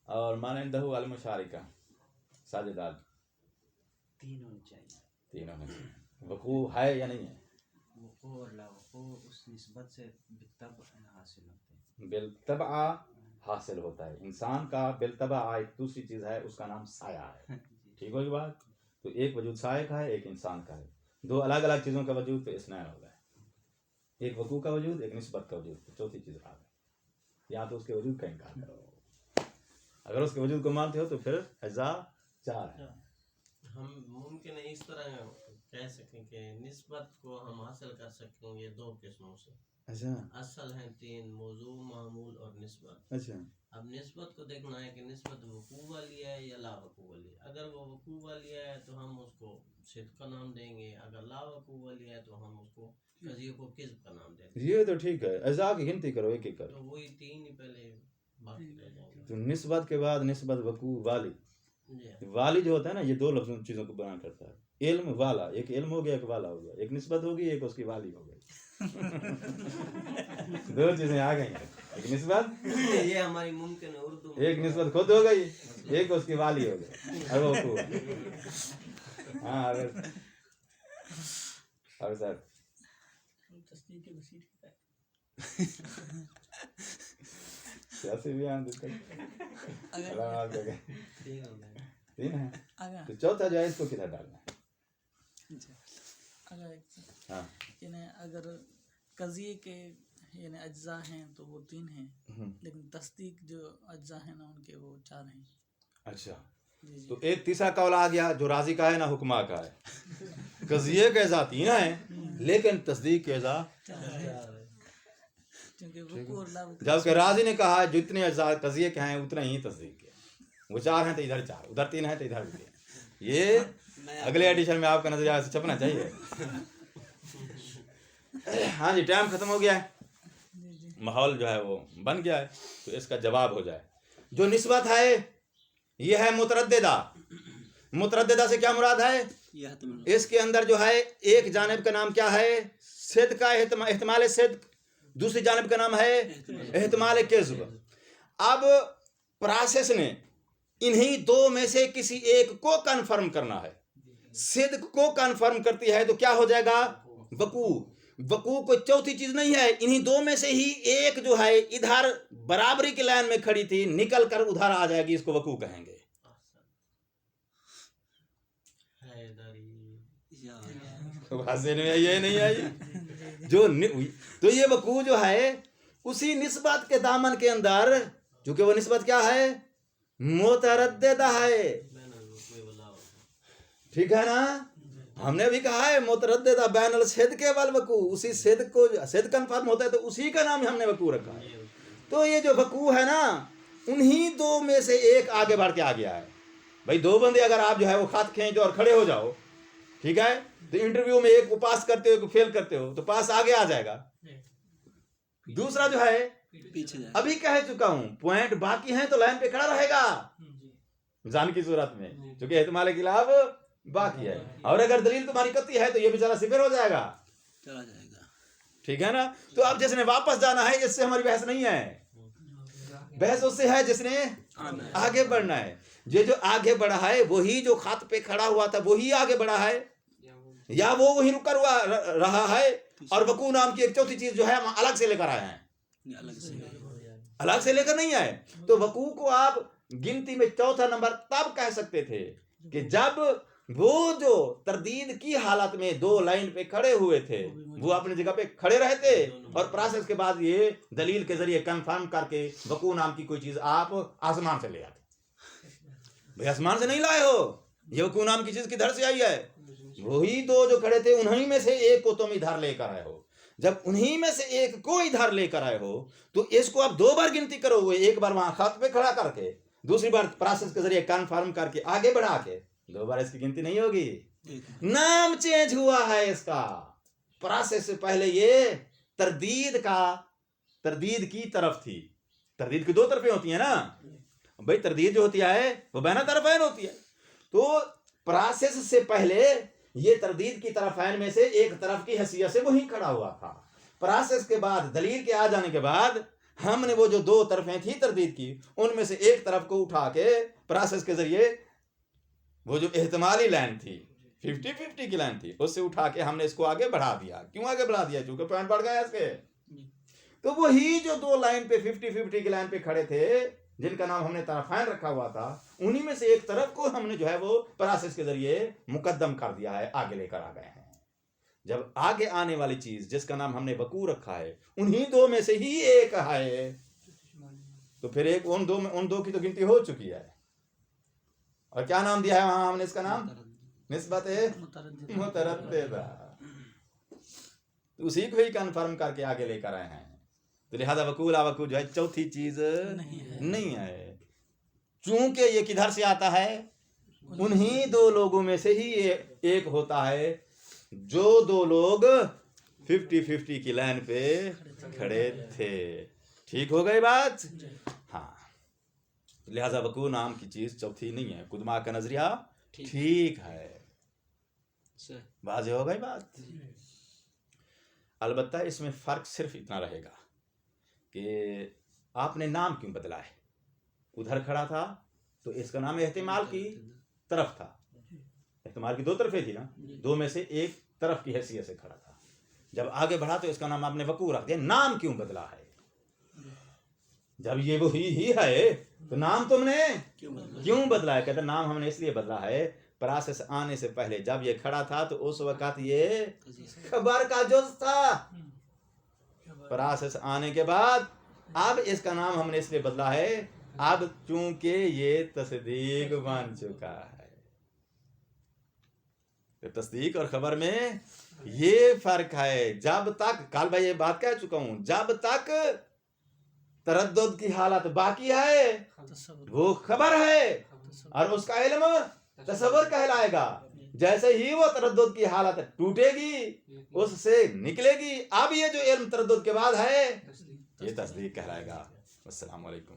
اور مانندہ المشارکہ ساجدات 3 ہونے چاہیے. 3 ہونے چاہیے. وقوع ہے یا نہیں ہے؟ وقوع اور لا وقوع اس نسبت سے بالطبع حاصل ہوتے ہیں. بالطبع حاصل ہوتا ہے. انسان کا بالطبع ایک دوسری چیز ہے, اس کا نام سایہ ہے. ٹھیک ہوگی بات؟ تو ایک وجود سایہ کا ہے, ایک انسان کا ہے. 2 الگ الگ چیزوں کا وجود تو اثنین ہو گئے. ایک وقوع کا وجود, ایک نسبت کا وجود, تو چوتھی چیز آ گئی. یا تو اس کے وجود کا انکار کرو. اگر اس کے وجود کو مانتے ہو تو پھر اجزاء 4 ہیں. ہم ممکن ہے اس طرح کہہ سکیں کہ نسبت کو ہم حاصل کر سکیں گے 2 قسموں سے. اچھا اصل ہیں 3, موضوع, معمول اور نسبت. اچھا اب نسبت کو دیکھنا ہے کہ نسبت وقوع والی ہے یا لا وقوع والی ہے. اگر وہ وقوع والی ہے تو ہم اس کو صدق کا نام دیں گے. اگر لا وقوع والی ہے تو ہم اس کو قضیے کو کذب کا نام دیں گے. یہ تو ٹھیک ہے. اجزاء کی گنتی کرو, ایک ایک کرو. تو وہی 3 ہی پہلے باقی رہ جائیں گے. تو نسبت کے بعد نسبت وقوع والی. جی والی جو ہوتا ہے نا, یہ 2 لفظوں چیزوں کو بیان کرتا ہے. علم والا, ایک علم ہو گیا, ایک والا ہو گیا. ایک نسبت ہوگی, ایک اس کی والی ہو گئی. 2 چیزیں آ گئی ہیں. ایک نسبت, یہ ہماری ممکن ہے اردو میں. ایک نسبت خود ہو گئی, ایک اس کی والی ہو گئی. اور وہ وقوع. ہاں اور سر سیاسی بھی آن دیتے ہیں. 3 ہیں. تو چوتھا جو ہے اس کو کدھر ڈالنا ہے؟ ہاں یعنی اگر قضیے کے یعنی اجزاء ہیں تو وہ 3 ہیں, لیکن تصدیق جو اجزاء ہیں نا ان کے وہ 4 ہیں. اچھا, تو ایک تیسرا قول آ گیا جو راضی کا ہے نا حکما کا ہے. قضیے کے اجزاء 3 ہیں لیکن تصدیق کے اجزاء, کیونکہ وقوع اور لا وقوع جبکہ راضی نے کہا جتنے اجزاء قضیے کے ہیں اتنے ہی تصدیق کے. وہ 4 ہیں تو ادھر 4, ادھر 3 ہیں تو ادھر 3. یہ اگلے ایڈیشن میں آپ کا نظریہ سے چھپنا چاہیے. ہاں جی, ٹائم ختم ہو گیا ہے, ماحول جو ہے وہ بن گیا ہے. تو اس کا جواب ہو جائے. جو نسبت ہے یہ ہے مترددہ. مترددہ سے کیا مراد ہے؟ اس کے اندر جو ہے ایک جانب کا نام کیا ہے؟ صدق کا احتمال صدق, دوسری جانب کا نام ہے احتمال کذب. اب پروسیس نے انہی 2 میں سے کسی ایک کو کنفرم کرنا ہے. صدق کو کنفرم کرتی ہے تو کیا ہو جائے گا؟ وقوع. وقوع کوئی چوتھی چیز نہیں ہے, انہی 2 میں سے ہی ایک جو ہے ادھر برابری کی لائن میں کھڑی تھی, نکل کر ادھر آ جائے گی, اس کو وقوع کہیں گے. یہ نہیں آئی جو تو یہ وقوع جو ہے اسی نسبت کے دامن کے اندر, چونکہ وہ نسبت کیا ہے؟ مترددہ ہے. ٹھیک ہے نا, ہم نے بھی کہا ہے مترددہ بین الصدق والوقوع. اسی صدق کو صدق کنفرم ہوتا ہے تو اسی کا نام ہم نے وقوع رکھا ہے. تو یہ جو وقوع ہے نا انہی 2 میں سے ایک آگے بڑھ کے آ گیا ہے. بھائی 2 بندے اگر آپ جو ہے وہ خط کھینچو اور کھڑے ہو جاؤ, ٹھیک ہے, تو انٹرویو میں ایک کو پاس کرتے ہو, ایک کو فیل کرتے ہو, تو پاس آگے آ جائے گا. دوسرا جو ہے پیچھے, ابھی کہہ چکا ہوں پوائنٹ باقی ہیں تو لائن پہ کھڑا رہے گا جان کی صورت میں, چونکہ احتمال خلاف باقی ہے. اور اگر دلیل تمہاری قطعی ہے تو یہ بیچارہ صفر ہو جائے گا, چلا جائے گا. ٹھیک ہے نا. تو اب جس نے واپس جانا ہے اس سے ہماری بحث نہیں ہے, بحث اس سے ہے جس نے آگے بڑھنا ہے. یہ جو آگے بڑھا ہے وہی جو خط پہ کھڑا ہوا تھا وہی آگے بڑھا ہے, یا وہ وہی رکا ہوا رہا ہے. اور وقوع نام کی ایک چوتھی چیز جو ہے ہم الگ سے لے کر آئے ہیں, الگ سے لے کر نہیں آئے. تو وقوع کو آپ گنتی میں 4تھا نمبر تب کہہ سکتے تھے کہ جب وہ جو تردید کی حالت میں 2 لائن پہ کھڑے ہوئے تھے وہ اپنی جگہ پہ کھڑے رہتے, اور پروسیس کے بعد یہ دلیل کے ذریعے کنفرم کر کے وقوع نام کی کوئی چیز آپ آسمان سے لے آتے. بھئی آسمان سے نہیں لائے ہو, یہ وقوع نام کی چیز کدھر سے آئی ہے؟ وہی دو جو کھڑے تھے انہی میں سے ایک کو تم ادھر لے کر آئے ہو. جب انہی میں سے ایک کو ادھر لے کر آئے ہو تو اس کو اب 2 بار گنتی کرو گے. ایک بار وہاں خط پہ کھڑا کر کے, دوسری بار پروسیس کے ذریعے کنفرم کر کے آگے بڑھا کے. 2 بار اس کی گنتی نہیں ہوگی. نام چینج ہوا ہے اس کا. پروسیس سے پہلے یہ تردید کی طرف تھی. تردید کی 2 طرفیں ہوتی ہیں نا بھائی. تردید جو ہوتی ہے وہ بین طرفین ہوتی ہے. تو پروسیس سے پہلے یہ تردید کی طرفین میں سے ایک طرف کی حیثیت سے وہی کھڑا ہوا تھا. پروسیس کے بعد دلیل کے آ جانے کے بعد ہم نے وہ جو 2 طرفیں تھی تردید کی ان میں سے ایک طرف کو اٹھا کے پروسیس کے ذریعے وہ جو احتمالی لائن تھی 50-50 کی لائن تھی اس سے اٹھا کے ہم نے اس کو آگے بڑھا دیا. کیوں آگے بڑھا دیا؟ کیونکہ پوائنٹ بڑھ گیا اس کے. تو وہی جو 2 لائن پہ 50-50 کی لائن پہ کھڑے تھے جن کا نام ہم نے طرفین رکھا ہوا تھا انہی میں سے ایک طرف کو ہم نے جو ہے وہ پروسیس کے ذریعے مقدم کر دیا ہے, آگے لے کر آ گئے ہیں. جب آگے آنے والی چیز جس کا نام ہم نے وقوع رکھا ہے انہی 2 میں سے ہی ایک ہے تو پھر ایک ان 2 کی تو گنتی ہو چکی ہے. اور کیا نام دیا ہے وہاں ہم نے اس کا نام؟ نسبت مترددہ. تو اسی کو ہی کنفرم کر کے آگے لے کر آئے ہیں. تو لہذا وقوع لا وقوع جو ہے چوتھی چیز نہیں ہے. چونکہ یہ کدھر سے آتا ہے؟ انہی 2 لوگوں میں سے ہی ایک ہوتا ہے جو 2 لوگ 50-50 کی لائن پہ کھڑے تھے. ٹھیک ہو گئی بات؟ ہاں. لہذا وقوع نام کی چیز چوتھی نہیں ہے. قدما کا نظریہ ٹھیک ہے. واضح ہو گئی بات؟ البتہ اس میں فرق صرف اتنا رہے گا کہ آپ نے نام کیوں بدلا ہے. ادھر کھڑا تھا تو اس کا نام احتمال کی طرف تھا. احتمال کی 2 طرفیں تھی نا, 2 میں سے ایک طرف کی حیثیت سے کھڑا تھا. جب آگے بڑھا تو اس کا نام آپ نے وقوع رکھ دیا. نام کیوں بدلا ہے؟ جب یہ وہی ہی ہے تو نام تم نے کیوں بدلا ہے؟ کہتے نام ہم نے اس لیے بدلا ہے پروسیس آنے سے پہلے جب یہ کھڑا تھا تو اس وقت یہ خبر کا جز تھا. پروسیس آنے کے بعد اب اس کا نام ہم نے اس لیے بدلا ہے اب چونکہ یہ تصدیق بن چکا ہے. تصدیق اور خبر میں یہ فرق ہے. جب تک کل میں یہ بات کہہ چکا ہوں, جب تک تردد کی حالت باقی ہے وہ خبر ہے اور اس کا علم تصور کہلائے گا. جیسے ہی وہ تردد کی حالت ٹوٹے گی اس سے نکلے گی, اب یہ جو علم تردد کے بعد ہے یہ تصدیق کہلائے گا. السلام علیکم.